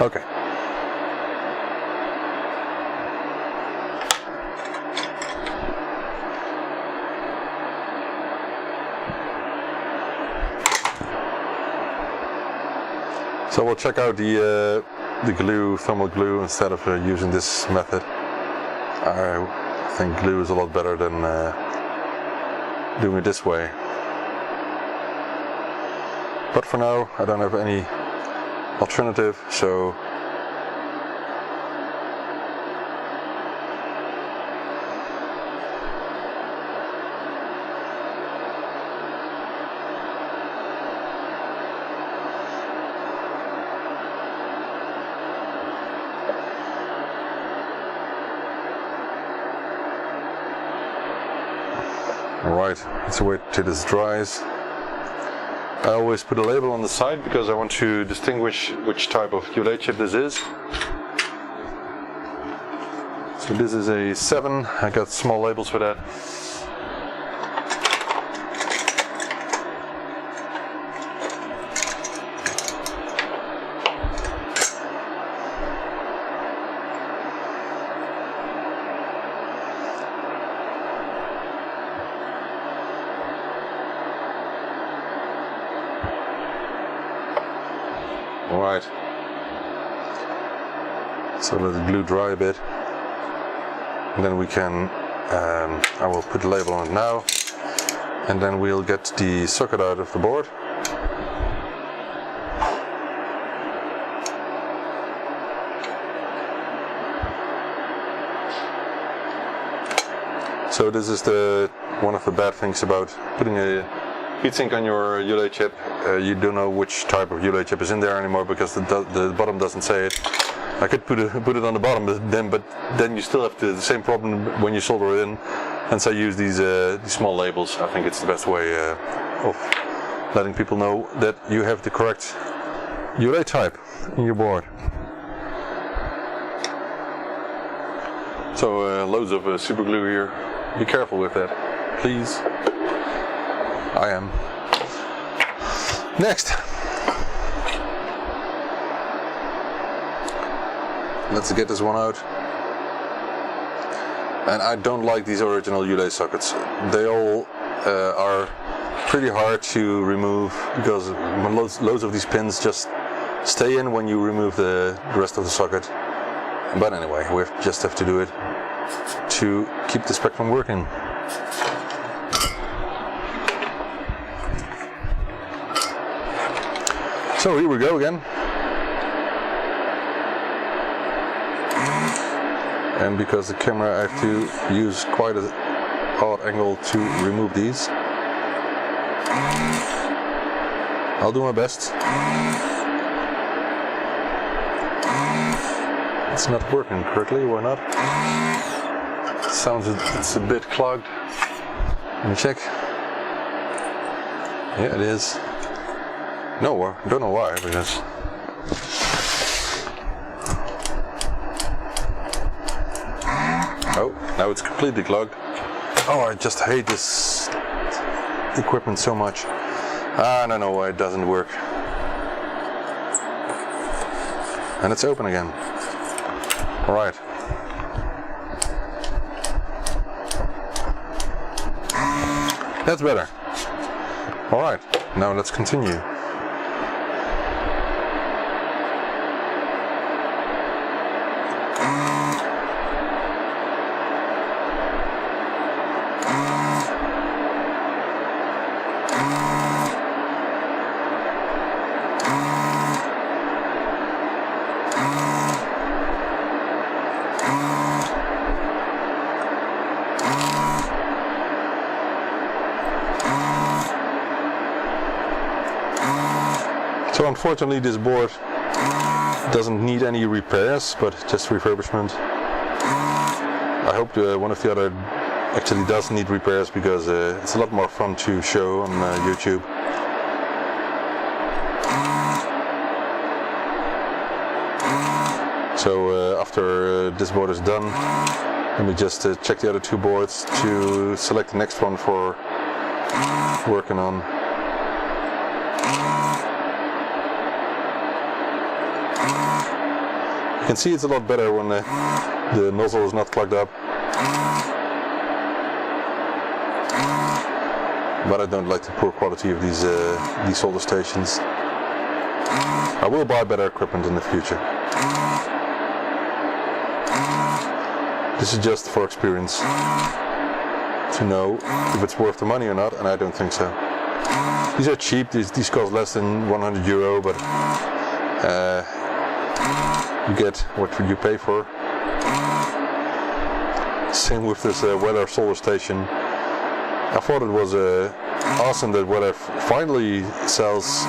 Okay. So we'll check out the glue, thermal glue, instead of using this method. I think glue is a lot better than doing it this way. But for now, I don't have any alternative, so alright, let's wait till this dries. I always put a label on the side because I want to distinguish which type of ULA chip this is. So this is a 7, I got small labels for that. Alright, so let the glue dry a bit, and then we can, I will put the label on it now, and then we'll get the socket out of the board. So this is one of the bad things about putting a heatsink on your ULA chip. You don't know which type of ULA chip is in there anymore because the bottom doesn't say it. I could put it on the bottom, but then you still have the same problem when you solder it in. And so I use these small labels. I think it's the best way of letting people know that you have the correct ULA type in your board. So loads of super glue here. Be careful with that, please. I am. Next, let's get this one out. And I don't like these original ULA sockets. They all are pretty hard to remove because loads of these pins just stay in when you remove the rest of the socket. But anyway, we just have to do it to keep the spectrum working. So here we go again. And because the camera, I have to use quite an odd angle to remove these. I'll do my best. It's not working correctly, why not? Sounds it's a bit clogged. Let me check. Yeah, it is. No, I don't know why, because oh, now it's completely clogged. Oh, I just hate this equipment so much. I don't know why it doesn't work. And it's open again. All right. That's better. All right, now let's continue. So unfortunately this board doesn't need any repairs, but just refurbishment. I hope one of the other actually does need repairs, because it's a lot more fun to show on YouTube. So after this board is done, let me just check the other two boards to select the next one for working on. You can see it's a lot better when the nozzle is not plugged up. But I don't like the poor quality of these solder stations. I will buy better equipment in the future. This is just for experience, to know if it's worth the money or not, and I don't think so. These are cheap, these cost less than €100, but you get what you pay for. Same with this Weller solar station. I thought it was awesome that Weller finally sells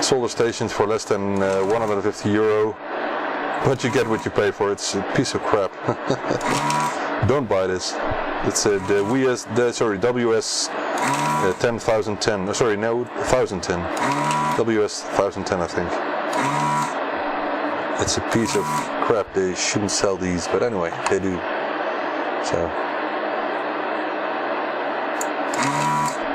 solar stations for less than €150, but you get what you pay for. It's a piece of crap. Don't buy this. It's the WS 10,010. Sorry, no, 1010. WS 1010, I think. It's a piece of crap. They shouldn't sell these, but anyway, they do. So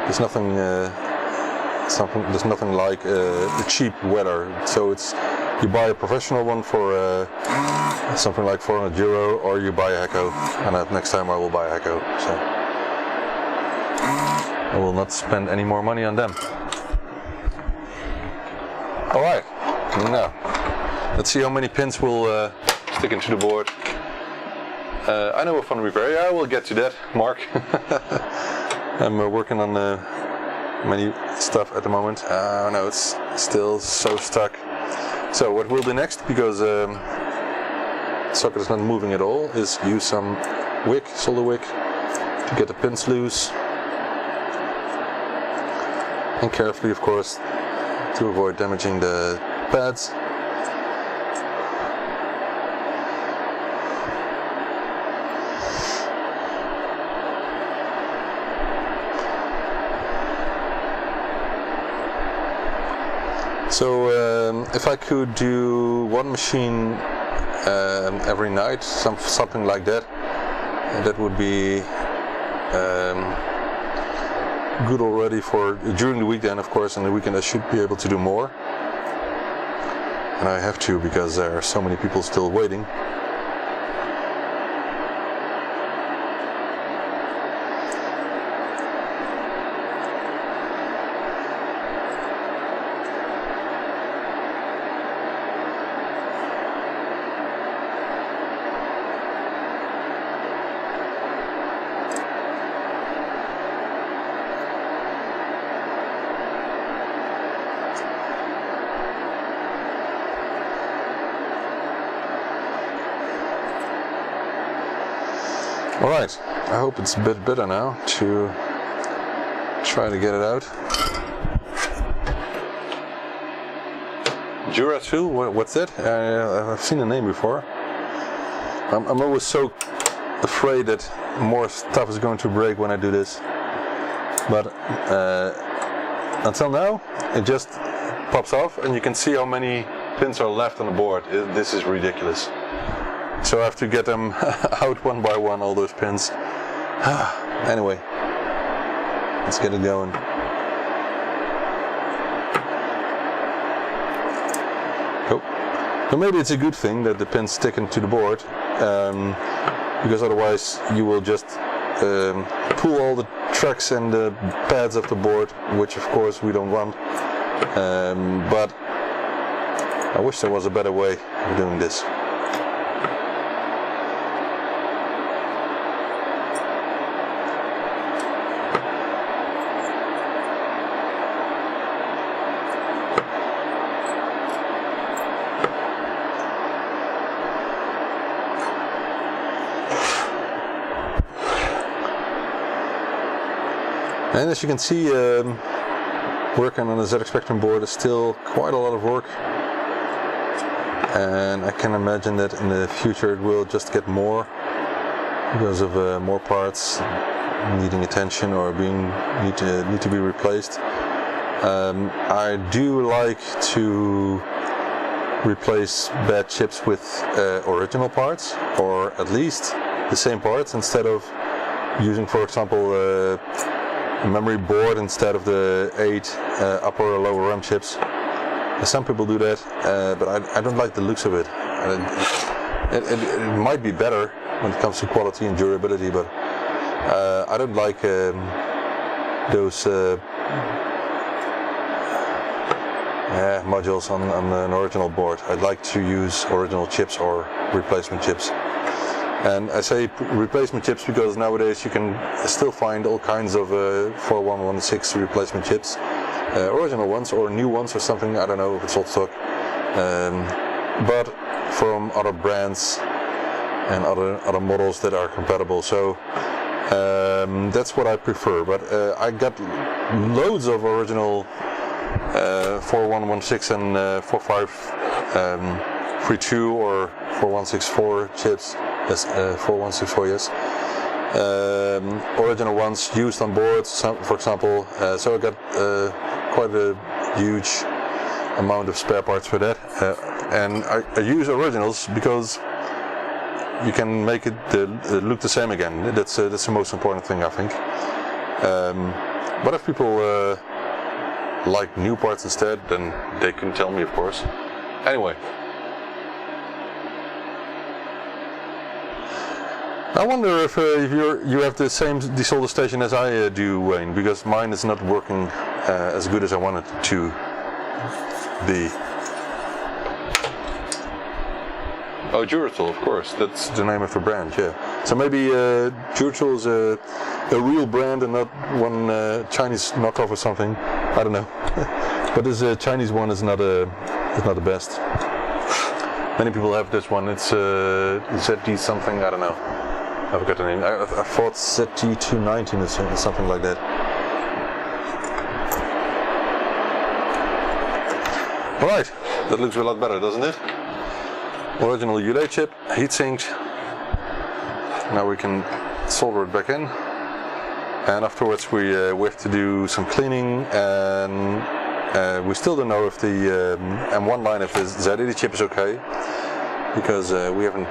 there's nothing. There's nothing like a cheap Weller. So it's, you buy a professional one for something like €400, or you buy a Hecko. And next time I will buy a Hecko. So I will not spend any more money on them. All right, now let's see how many pins will stick into the board. I know a fun repair. Yeah, I will get to that, Mark. I'm working on many stuff at the moment. No, it's still so stuck. So what we'll do next, because the socket is not moving at all, is use some wick, solder wick, to get the pins loose. And carefully, of course, to avoid damaging the pads. So if I could do one machine every night, something like that, that would be good already for during the weekend, of course. And the weekend I should be able to do more. And I have to, because there are so many people still waiting. Alright, I hope it's a bit better now to try to get it out. Jura 2, what's that? I've seen the name before. I'm always so afraid that more stuff is going to break when I do this. But until now, it just pops off and you can see how many pins are left on the board. This is ridiculous. So I have to get them out one by one, all those pins. Anyway, let's get it going. Oh. So maybe it's a good thing that the pins stick into the board, because otherwise you will just pull all the tracks and the pads of the board, which of course we don't want. But I wish there was a better way of doing this. And as you can see, working on a ZX Spectrum board is still quite a lot of work, and I can imagine that in the future it will just get more because of more parts needing attention or need to be replaced. I do like to replace bad chips with original parts, or at least the same parts, instead of using, for example, a memory board instead of the 8 upper or lower RAM chips. Some people do that, but I don't like the looks of it. It might be better when it comes to quality and durability, but I don't like those modules on an original board. I'd like to use original chips or replacement chips. And I say replacement chips because nowadays you can still find all kinds of 4116 replacement chips, original ones or new ones or something. I don't know if it's old stock, but from other brands and other models that are compatible. So that's what I prefer. But I got loads of original 4116 and 4532 or 4164 chips. Yes, 4164, yes. Original ones used on boards, for example. So I got quite a huge amount of spare parts for that. And I use originals because you can make it look the same again. That's the most important thing, I think. But if people like new parts instead, then they can tell me, of course. Anyway. I wonder if you have the same desolder station as I do, Wayne, because mine is not working as good as I want it to be. Oh, Duratool, of course. That's the name of the brand, yeah. So maybe Duratool is a real brand and not one Chinese knockoff or something. I don't know. But this Chinese one is not the best. Many people have this one. It's ZD something. I don't know. I forgot the name. I thought ZT219 or something like that. Alright, that looks a lot better, doesn't it? Original ULA chip, heat-sinked. Now we can solder it back in. And afterwards we have to do some cleaning, and we still don't know if the M1 line, if the Z80 chip is okay, because we haven't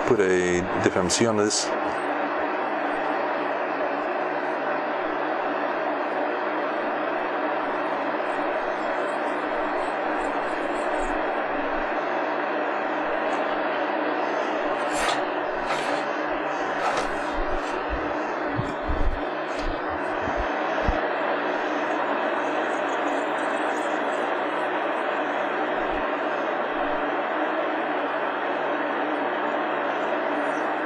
put a diff MC on this.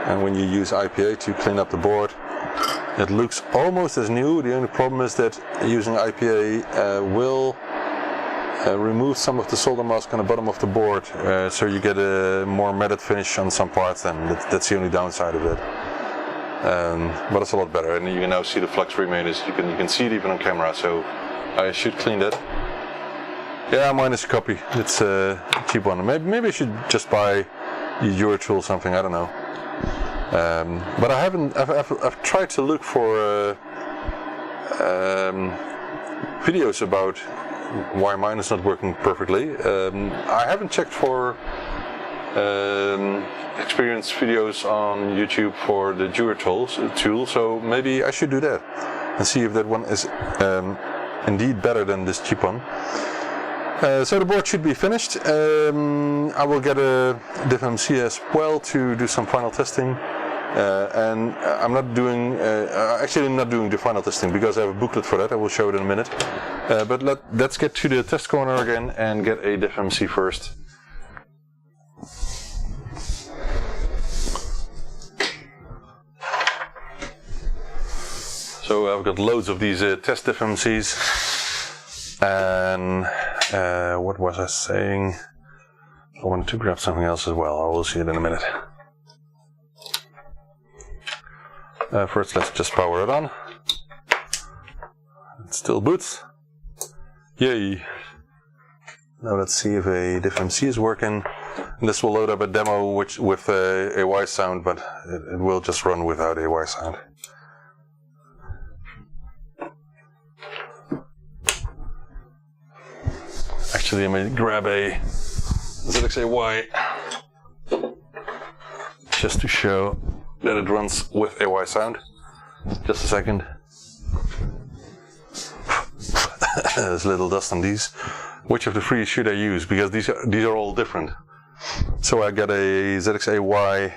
And when you use IPA to clean up the board, it looks almost as new. The only problem is that using IPA will remove some of the solder mask on the bottom of the board, so you get a more matted finish on some parts. Then that's the only downside of it. But it's a lot better, and you can now see the flux remainers. You can see it even on camera. So I should clean that. Yeah, mine is a copy. It's a cheap one. Maybe I should just buy Duratool something. I don't know. But I haven't. I've tried to look for videos about why mine is not working perfectly. I haven't checked for experience videos on YouTube for the Duratool tool, so maybe I should do that and see if that one is indeed better than this cheap one. So the board should be finished. I will get a diffMC as well to do some final testing. And I'm not doing, actually not doing the final testing because I have a booklet for that. I will show it in a minute. But let's get to the test corner again and get a diffMC first. So I've got loads of these test diffMCs. And what was I saying? I wanted to grab something else as well. I will see it in a minute. First, let's just power it on. It still boots. Yay! Now let's see if a diffMC is working. And this will load up a demo with a Y sound, but it will just run without a Y sound. Actually, I may grab a ZXAY just to show that it runs with a Y sound. Just a second. There's a little dust on these. Which of the three should I use? Because these are all different. So I got a ZXAY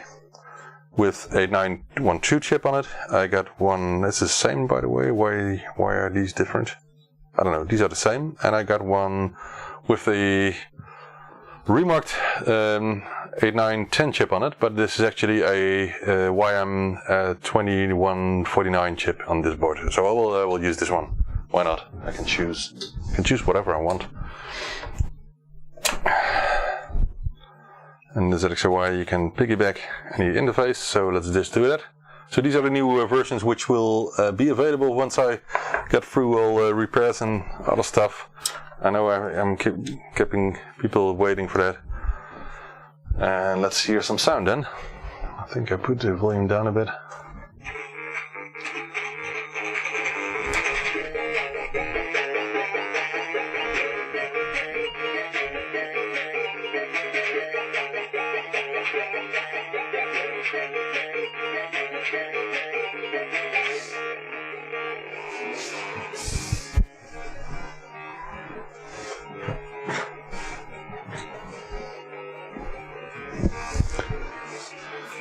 with a 912 chip on it. I got one. It's the same, by the way. Why are these different? I don't know. These are the same. And I got one with a remarked 8910 chip on it, but this is actually a YM2149 chip on this board. So I will use this one. Why not? I can choose whatever I want. And the ZXAY you can piggyback any interface. So let's just do that. So these are the new versions which will be available once I get through all repairs and other stuff. I know I'm keeping people waiting for that. And let's hear some sound then. I think I put the volume down a bit.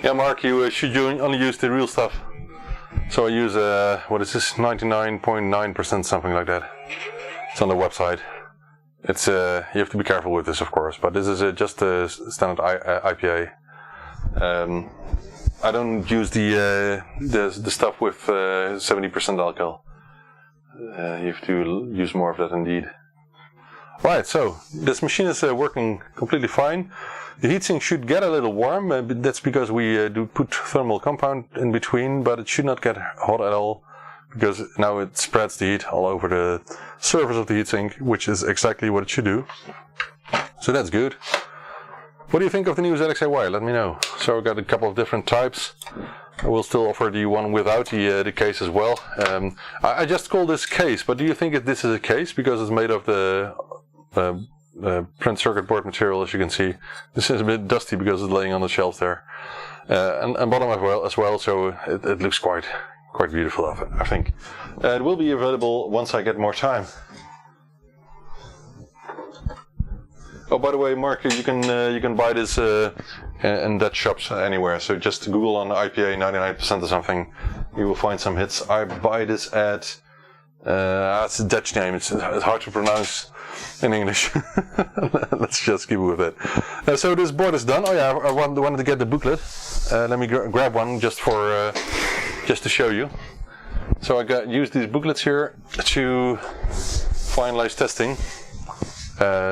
Yeah, Mark, you should only use the real stuff. So I use, what is this, 99.9% something like that. It's on the website. It's you have to be careful with this, of course, but this is just a standard IPA. I don't use the stuff with 70% alcohol. You have to use more of that indeed. Right, so this machine is working completely fine. The heatsink should get a little warm, but that's because we do put thermal compound in between, but it should not get hot at all, because now it spreads the heat all over the surface of the heatsink, which is exactly what it should do. So that's good. What do you think of the new ZXAY? Let me know. So I've got a couple of different types. I will still offer the one without the case as well. I just call this case, but do you think this is a case because it's made of the print circuit board material, as you can see? This is a bit dusty because it's laying on the shelf there, and bottom as well. So it looks quite beautiful, I think. It will be available once I get more time. Oh, by the way, Mark, you can buy this in Dutch shops anywhere. So just Google on IPA 99% or something, you will find some hits. I buy this at it's a Dutch name. It's hard to pronounce in English. Let's just keep with it. So this board is done. Oh yeah, I wanted to get the booklet. Let me grab one just to show you. So I used these booklets here to finalize testing,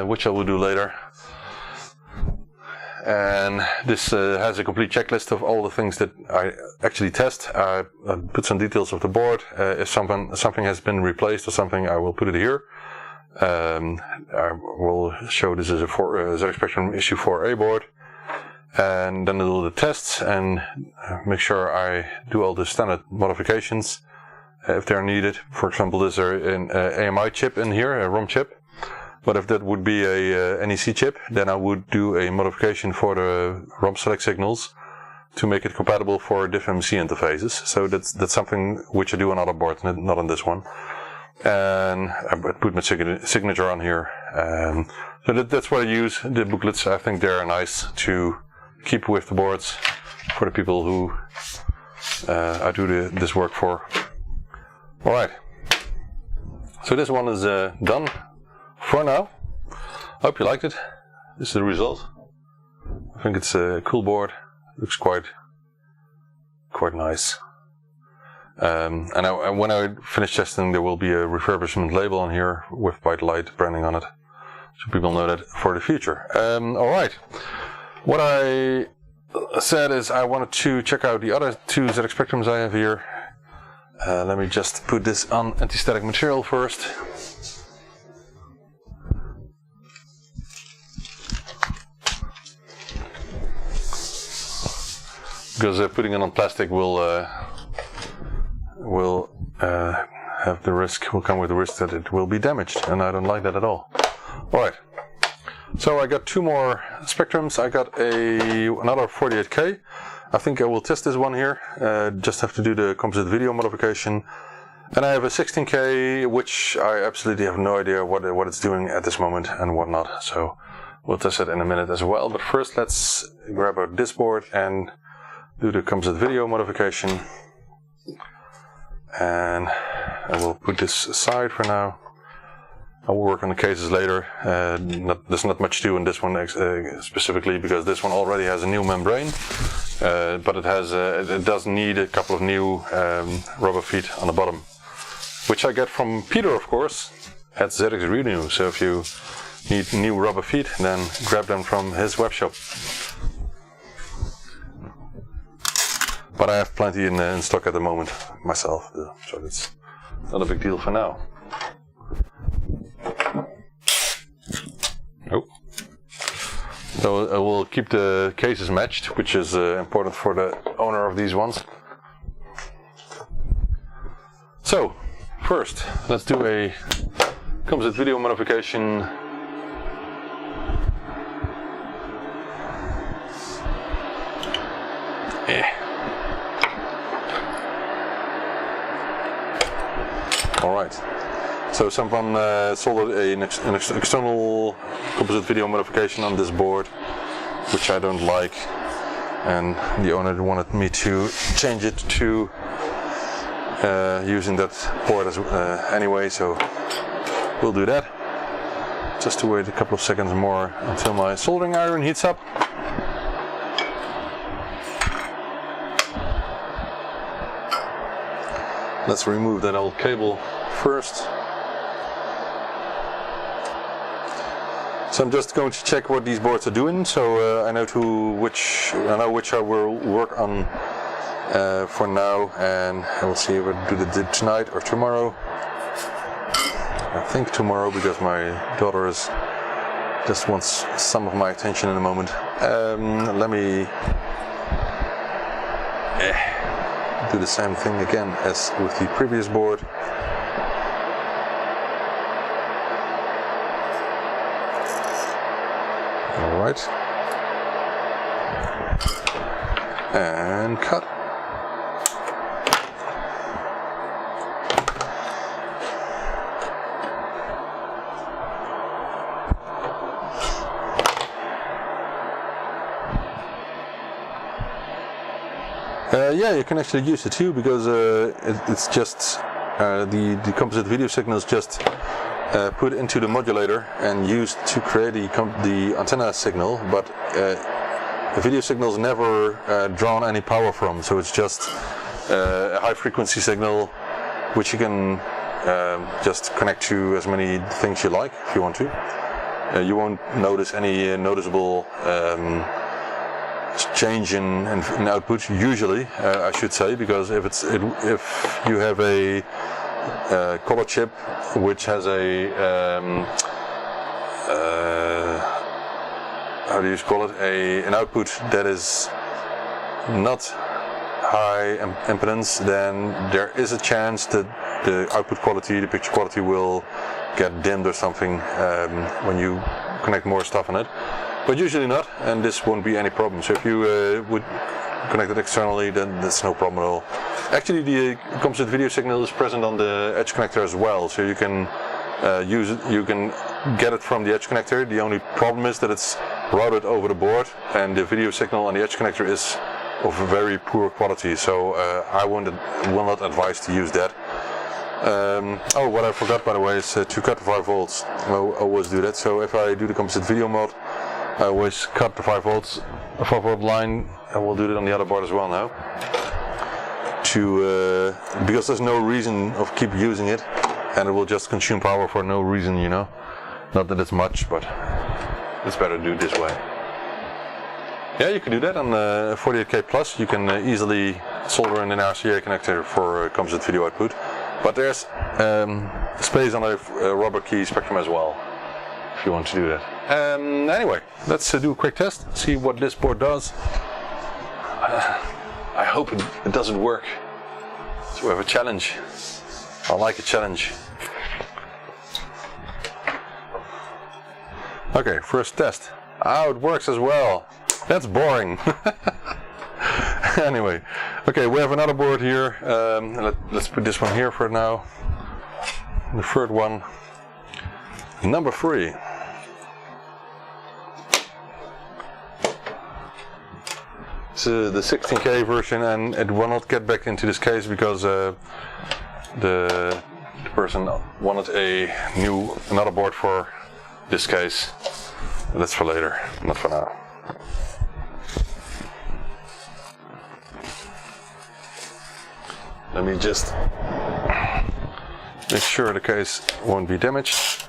which I will do later. And this has a complete checklist of all the things that I actually test. I put some details of the board. If something has been replaced or something, I will put it here. I will show this as a ZX Spectrum issue 4A board. And then do the tests and make sure I do all the standard modifications if they're needed. For example, there's an AMI chip in here, a ROM chip. But if that would be a NEC chip, then I would do a modification for the ROM select signals to make it compatible for diffMC interfaces. So that's something which I do on other boards, not on this one. and I put my signature on here. So that's what I use. The booklets, I think they're nice to keep with the boards for the people who I do this work for. Alright, so this one is done for now. Hope you liked it. This is the result. I think it's a cool board. Looks quite nice. And when I finish testing, there will be a refurbishment label on here with ByteDelight branding on it, so people know that for the future. Alright, what I said is I wanted to check out the other two ZX Spectrums I have here. Let me just put this on anti-static material first. Because putting it on plastic will have the risk, will come with the risk that it will be damaged, and I don't like that at all. Alright, so I got two more Spectrums. I got another 48K. I think I will test this one here, just have to do the composite video modification. And I have a 16K, which I absolutely have no idea what it's doing at this moment and whatnot, so we'll test it in a minute as well. But first let's grab out this board and do the composite video modification. And I will put this aside for now. I will work on the cases later. There's not much to do in this one specifically, because this one already has a new membrane, but it does need a couple of new rubber feet on the bottom, which I get from Peter, of course, at ZX Renew. So if you need new rubber feet, then grab them from his web shop. But I have plenty in stock at the moment myself, so it's not a big deal for now. Oh. So I will keep the cases matched, which is important for the owner of these ones. So, first, let's do a composite video modification. Alright, so someone soldered an external composite video modification on this board, which I don't like, and the owner wanted me to change it to using that board as, anyway, so we'll do that. Just to wait a couple of seconds more until my soldering iron heats up. Let's remove that old cable first. So I'm just going to check what these boards are doing, so I know which I will work on for now, and I will see if I do it tonight or tomorrow. I think tomorrow, because my daughter just wants some of my attention in a moment. Let me do the same thing again as with the previous board. Alright. And cut. Yeah, you can actually use it too, because it's just the composite video signal is just put into the modulator and used to create the antenna signal, but the video signal is never drawn any power from, so it's just a high frequency signal which you can just connect to as many things you like if you want to. You won't notice any noticeable change in output usually, I should say, because if you have a color chip which has a how do you call it, an output that is not high impedance, then there is a chance that the output quality, the picture quality, will get dimmed or something when you connect more stuff on it. But usually not, and this won't be any problem. So if you would connect it externally, then that's no problem at all. Actually, the composite video signal is present on the edge connector as well, so you can use it. You can get it from the edge connector. The only problem is that it's routed over the board, and the video signal on the edge connector is of very poor quality. So I will not advise to use that. Oh, what I forgot by the way is to cut the 5 volts. I always do that. So if I do the composite video mode, I always cut the 5 volt line. I will do that on the other board as well now. Because there's no reason of keep using it, and it will just consume power for no reason, you know. Not that it's much, but it's better to do it this way. Yeah, you can do that on 48K Plus. You can easily solder in an RCA connector for composite video output. But there's space on a rubber key spectrum as well, if you want to do that. Anyway, let's do a quick test, see what this board does. I hope it doesn't work. So we have a challenge. I like a challenge. Okay, first test. Oh, it works as well. That's boring. Anyway, okay, we have another board here. Let's put this one here for now. The third one, number 3. This is the 16K version, and it will not get back into this case because the person wanted another board for this case. That's for later, not for now. Let me just make sure the case won't be damaged.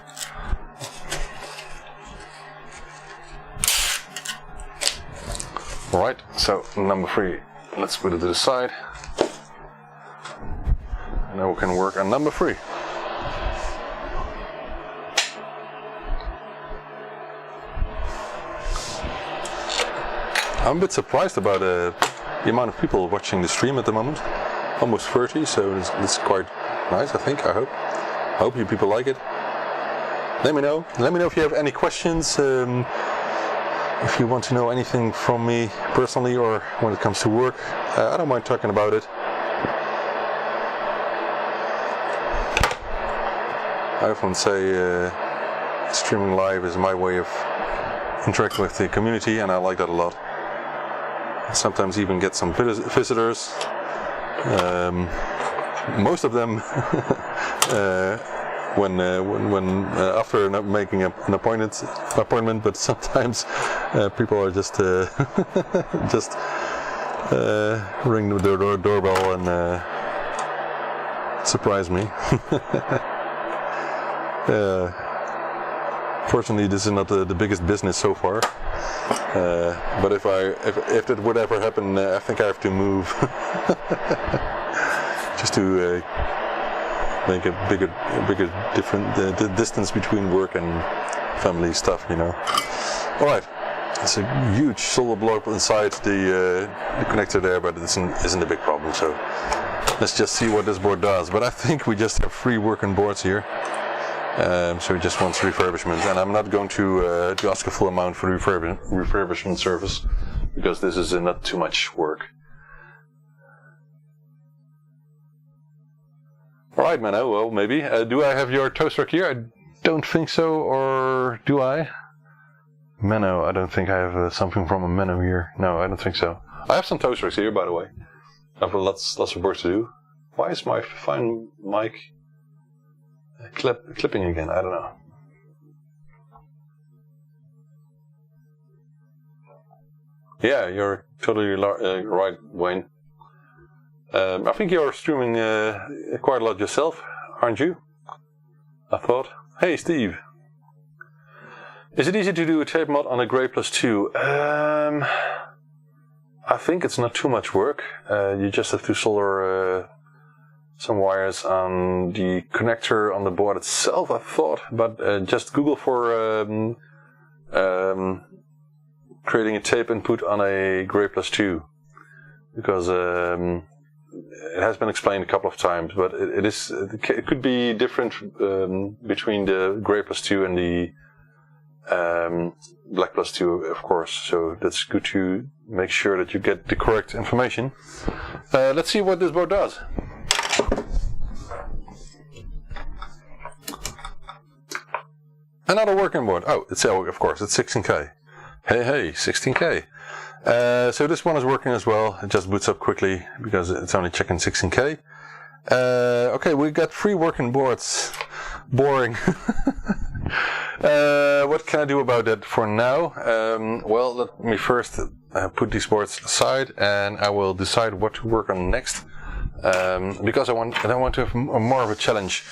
Alright, so number 3, let's put it to the side. And now we can work on number 3. I'm a bit surprised about the amount of people watching the stream at the moment. Almost 30, so it's quite nice, I think, I hope you people like it. Let me know if you have any questions, if you want to know anything from me personally or when it comes to work. I don't mind talking about it. I often say streaming live is my way of interacting with the community, and I like that a lot. Sometimes even get some visitors. Most of them when after not making an appointment, but sometimes people are just ring the doorbell and surprise me. Fortunately, this is not the biggest business so far. But if that would ever happen, I think I have to move just to make a bigger different distance between work and family stuff, you know. All right, it's a huge solder block inside the connector there, but it isn't a big problem. So let's just see what this board does. But I think we just have 3 working boards here. So he just wants refurbishment, and I'm not going to ask a full amount for refurbishment service because this is not too much work. Alright, Menno, well, maybe. Do I have your Toastrack here? I don't think so, or do I? Menno, I don't think I have something from a Menno here. No, I don't think so. I have some Toastracks here, by the way. I have lots of work to do. Why is my fine mic clipping again? I don't know. Yeah, you're totally right, Wayne. I think you're streaming quite a lot yourself, aren't you? I thought. Hey, Steve. Is it easy to do a tape mod on a Grey Plus 2? I think it's not too much work. You just have to solder some wires on the connector on the board itself, I thought. But just Google for creating a tape input on a Grey Plus 2. Because it has been explained a couple of times, but it could be different between the Grey Plus 2 and the Black Plus 2, of course. So that's good to make sure that you get the correct information. Let's see what this board does. Another working board. Oh, of course, it's 16K. Hey, 16K. So this one is working as well. It just boots up quickly because it's only checking 16K. Okay, we got 3 working boards. Boring. What can I do about that for now? Well, let me first put these boards aside, and I will decide what to work on next. Because I want to have more of a challenge.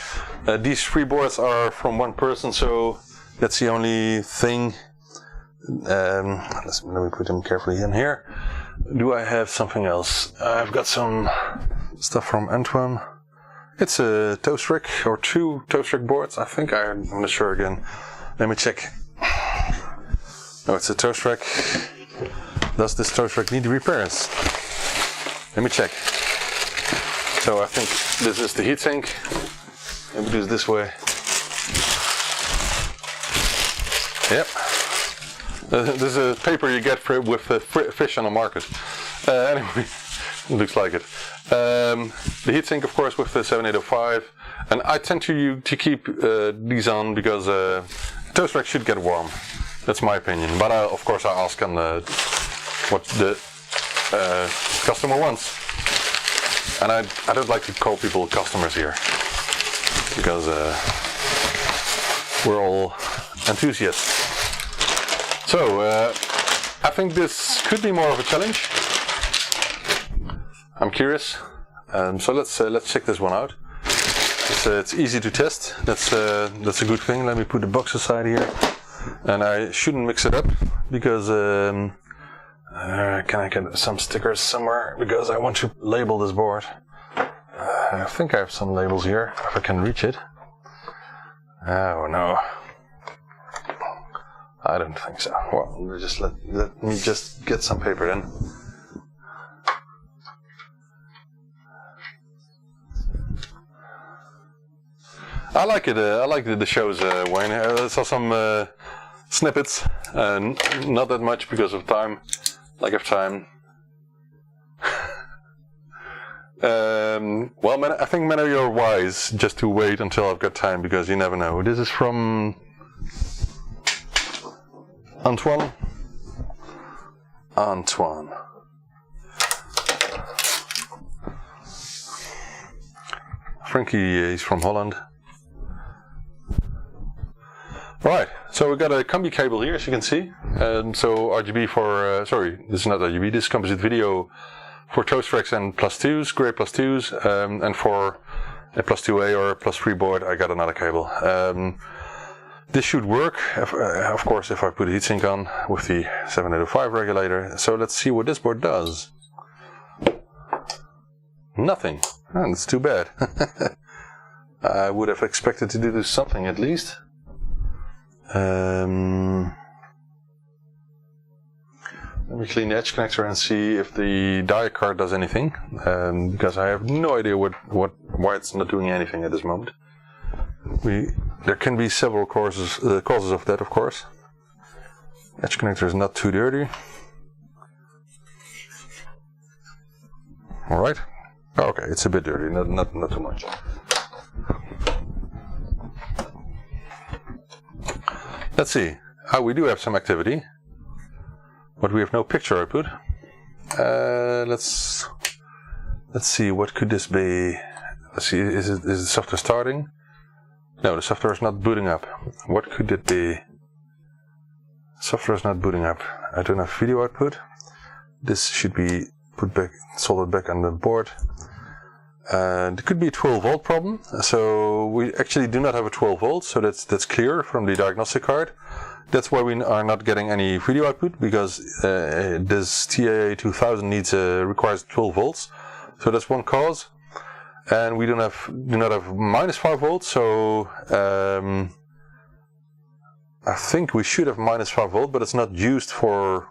These 3 boards are from one person, so that's the only thing. Let me put them carefully in here. Do I have something else? I've got some stuff from Antoine. It's a Toastrack, or 2 Toastrack boards, I think. I'm not sure again. Let me check. No, it's a Toastrack. Does this Toastrack need repairs? Let me check. So I think this is the heatsink. Let me do it this way. Yep. This is a paper you get with fish on the market. Anyway, it looks like it. The heatsink, of course, with the 7805. And I tend to keep these on because Toastrack should get warm. That's my opinion. But of course I ask on what the customer wants. And I don't like to call people customers here, because we're all enthusiasts. So I think this could be more of a challenge. I'm curious. So let's check this one out. It's easy to test. That's a good thing. Let me put the box aside here, and I shouldn't mix it up because. Can I get some stickers somewhere? Because I want to label this board. I think I have some labels here, if I can reach it. Oh no. I don't think so. Well, just let me just get some paper then. I like it. I like the shows, Wayne. I saw some snippets, not that much because of time. Lack of time. Well, I think many of you are wise just to wait until I've got time, because you never know. This is from Antoine. Frankie, he's from Holland. Right, so we've got a combi cable here, as you can see. So RGB for, sorry, this is not RGB, this is composite video for Toastracks and +2s, grey +2s, and for a +2A or a +3 board, I got another cable. This should work, of course, if I put a heatsink on with the 7805 regulator. So let's see what this board does. Nothing. Oh, that's too bad. I would have expected to do something at least. Let me clean the edge connector and see if the die card does anything, because I have no idea why it's not doing anything at this moment. There can be several causes of that, of course. Edge connector is not too dirty. All right. Okay, it's a bit dirty, not too much. Let's see. We do have some activity, but we have no picture output. Let's see. What could this be? Let's see. Is the software starting? No, the software is not booting up. What could it be? Software is not booting up. I don't have video output. This should be soldered back on the board. It could be a 12 volt problem. So we actually do not have a 12 volts, so that's clear from the diagnostic card. That's why we are not getting any video output, because this TA2000 requires 12 volts. So that's one cause. And we do not have -5 volts, so I think we should have -5 volt, but it's not used for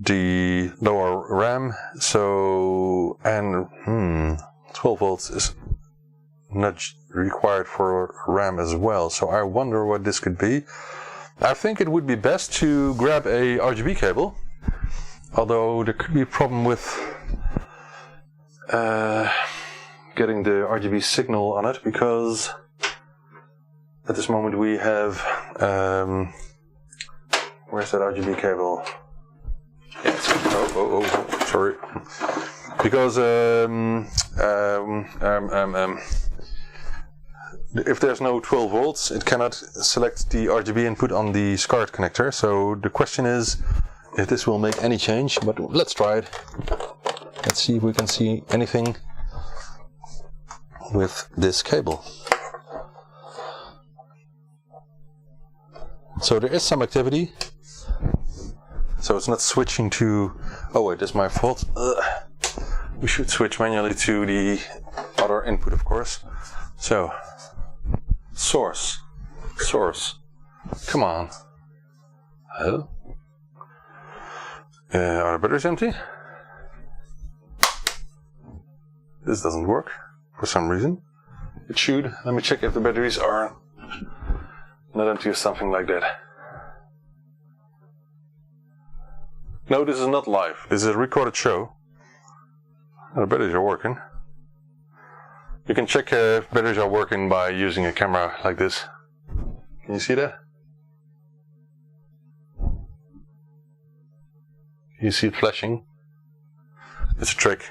the lower RAM. So, and 12 volts is not required for RAM as well. So I wonder what this could be. I think it would be best to grab a RGB cable, although there could be a problem with getting the RGB signal on it, because at this moment we have where's that RGB cable? Yeah, sorry. Because if there's no 12 volts, it cannot select the RGB input on the SCART connector. So the question is if this will make any change, but let's try it. Let's see if we can see anything with this cable. So there is some activity. So it's not switching to... Oh wait, that's my fault. We should switch manually to the other input, of course. So, source. Come on. Hello? Are the batteries empty? This doesn't work for some reason. It should. Let me check if the batteries are not empty or something like that. No, this is not live. This is a recorded show. The batteries are working. You can check if batteries are working by using a camera like this. Can you see that? You see it flashing? It's a trick.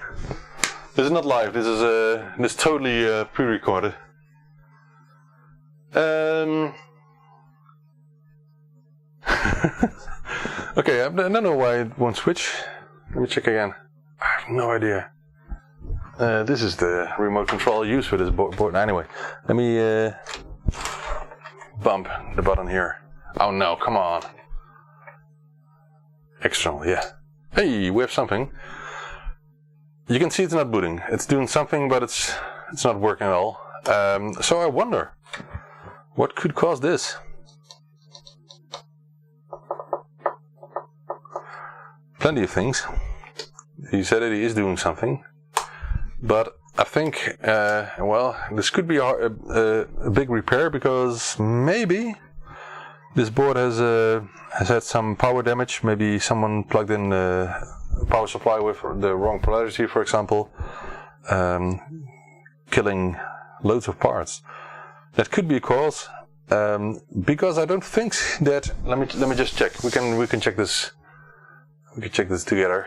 This is not live. This is totally pre-recorded. Okay, I don't know why it won't switch. Let me check again. I have no idea. This is the remote control used for this board. Anyway, let me bump the button here. Oh no, come on. External, yeah. Hey, we have something. You can see it's not booting. It's doing something, but it's not working at all. So I wonder, what could cause this? Plenty of things. He said that he is doing something, but I think, well, this could be a big repair, because maybe this board has had some power damage. Maybe someone plugged in a power supply with the wrong polarity, for example, killing loads of parts. That could be a cause, because I don't think that. Let me just check. We can check this. We can check this together.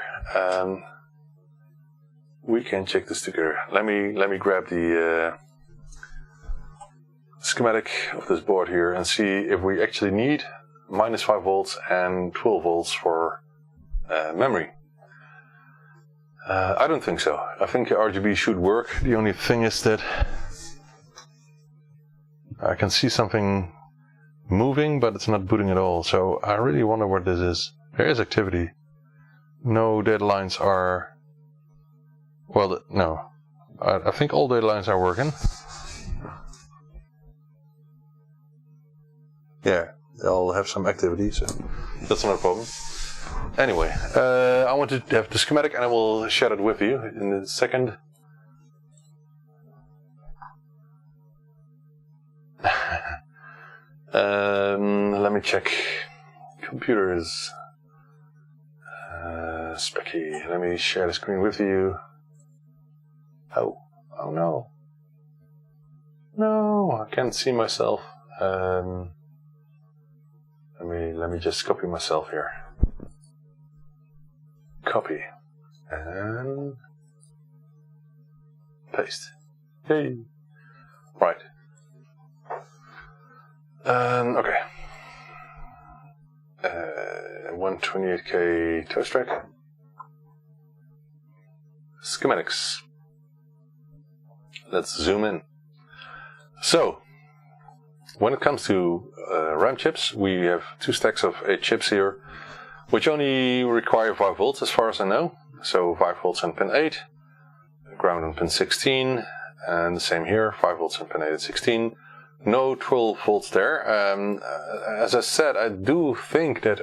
We can check this together. Let me grab the schematic of this board here and see if we actually need -5 volts and 12 volts for memory. I don't think so. I think RGB should work. The only thing is that I can see something moving, but it's not booting at all. So I really wonder what this is. There is activity. No data lines are... Well, no. I think all data lines are working. Yeah, they'll have some activity, so that's not a problem. Anyway, I want to have the schematic and I will share it with you in a second. Let me check. Computer is specky. Let me share the screen with you. Oh no. No, I can't see myself. Let me just copy myself here. Copy and paste. Hey. Right. Okay. 128K Toastrack. Schematics. Let's zoom in. So, when it comes to RAM chips, we have 2 stacks of 8 chips here, which only require 5 volts as far as I know. So 5 volts on pin 8, ground on pin 16, and the same here, 5 volts on pin 8 and 16. No 12 volts there. As I said, I do think that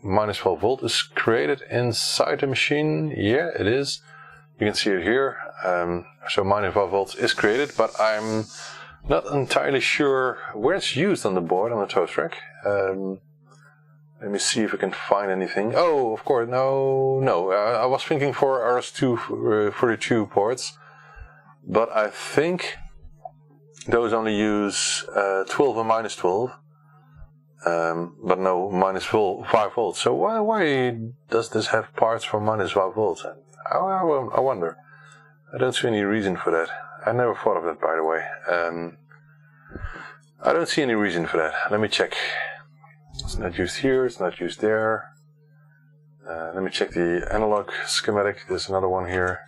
minus 12 volt is created inside the machine. Yeah, it is. You can see it here. So minus 12 volts is created, but I'm not entirely sure where it's used on the board on the Toastrack. Let me see if I can find anything. Oh, of course, no. I was thinking for RS-232 ports, but I think those only use 12 and minus 12. But no, minus 5 volts. So why does this have parts for minus 5 volts? I wonder. I don't see any reason for that. I never thought of that, by the way. I don't see any reason for that. Let me check. It's not used here, it's not used there. Let me check the analog schematic. There's another one here.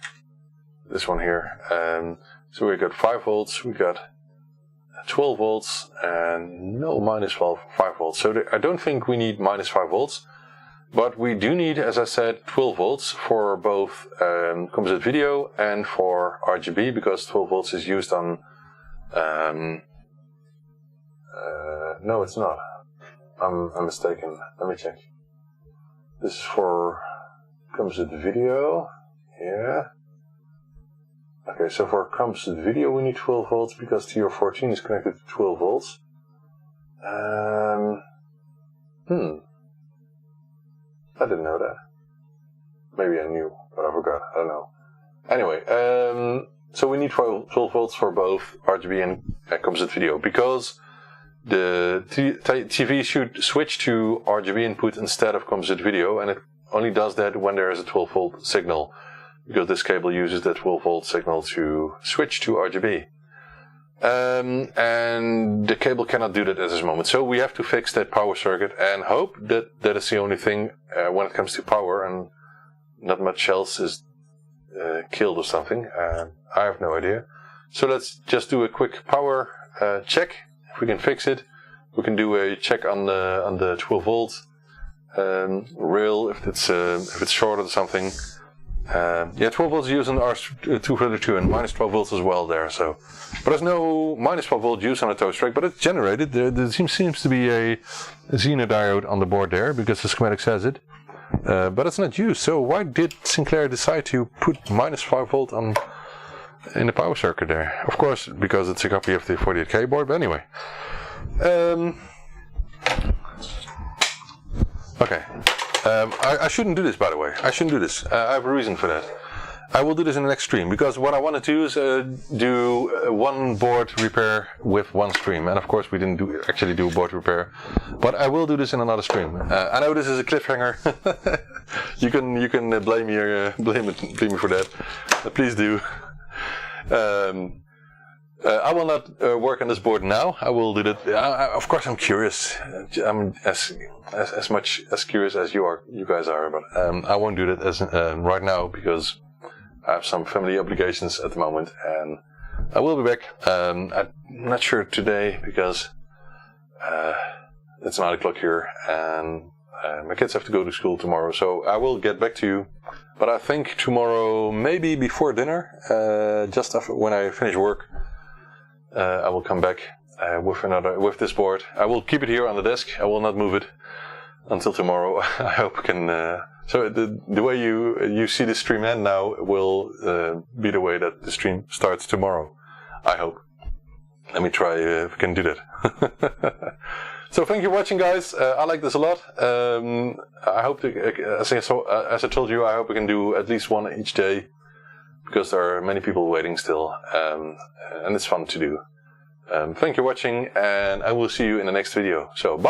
This one here. So we got 5 volts, we got 12 volts, and no minus 5 volts. So I don't think we need minus 5 volts. But we do need, as I said, 12 volts for both composite video and for RGB, because 12 volts is used on... no, it's not. I'm mistaken. Let me check. This is for composite video. Yeah. Okay, so for composite video we need 12 volts because TR14 is connected to 12 volts. I didn't know that. Maybe I knew, but I forgot. I don't know. Anyway, so we need 12 volts for both RGB and composite video, because the TV should switch to RGB input instead of composite video, and it only does that when there is a 12 volt signal, because this cable uses that 12 volt signal to switch to RGB. And the cable cannot do that at this moment, so we have to fix that power circuit and hope that that is the only thing when it comes to power, and not much else is killed or something. I have no idea. So let's just do a quick power check. If we can fix it, we can do a check on the 12 volt rail if it's shorted or something. Yeah, 12 volts used on RS-232 and minus 12 volts as well there. So, but there's no minus 12 volt use on the Toastrack, but it's generated. There seems to be a Xena diode on the board there because the schematic says it, but it's not used. So why did Sinclair decide to put minus 5 volt in the power circuit there? Of course, because it's a copy of the 48K board. But anyway, okay. I shouldn't do this, by the way. I shouldn't do this. I have a reason for that. I will do this in the next stream, because what I want to do is do one board repair with one stream. And of course we didn't actually do a board repair, but I will do this in another stream. I know this is a cliffhanger. you can blame me for that. Please do. I will not work on this board now. I will do that. Of course, I'm curious. I'm as much as curious as you guys are, but I won't do that right now because I have some family obligations at the moment, and I will be back. I'm not sure today because it's 9 o'clock here, and my kids have to go to school tomorrow. So I will get back to you. But I think tomorrow, maybe before dinner, just after when I finish work. I will come back with this board. I will keep it here on the desk. I will not move it until tomorrow. I hope I can. So the way you see the stream end now will be the way that the stream starts tomorrow. I hope. Let me try if I can do that. So thank you for watching, guys. I like this a lot. I hope, as I told you, I hope we can do at least one each day, because there are many people waiting still, and it's fun to do. Thank you for watching, and I will see you in the next video. So bye!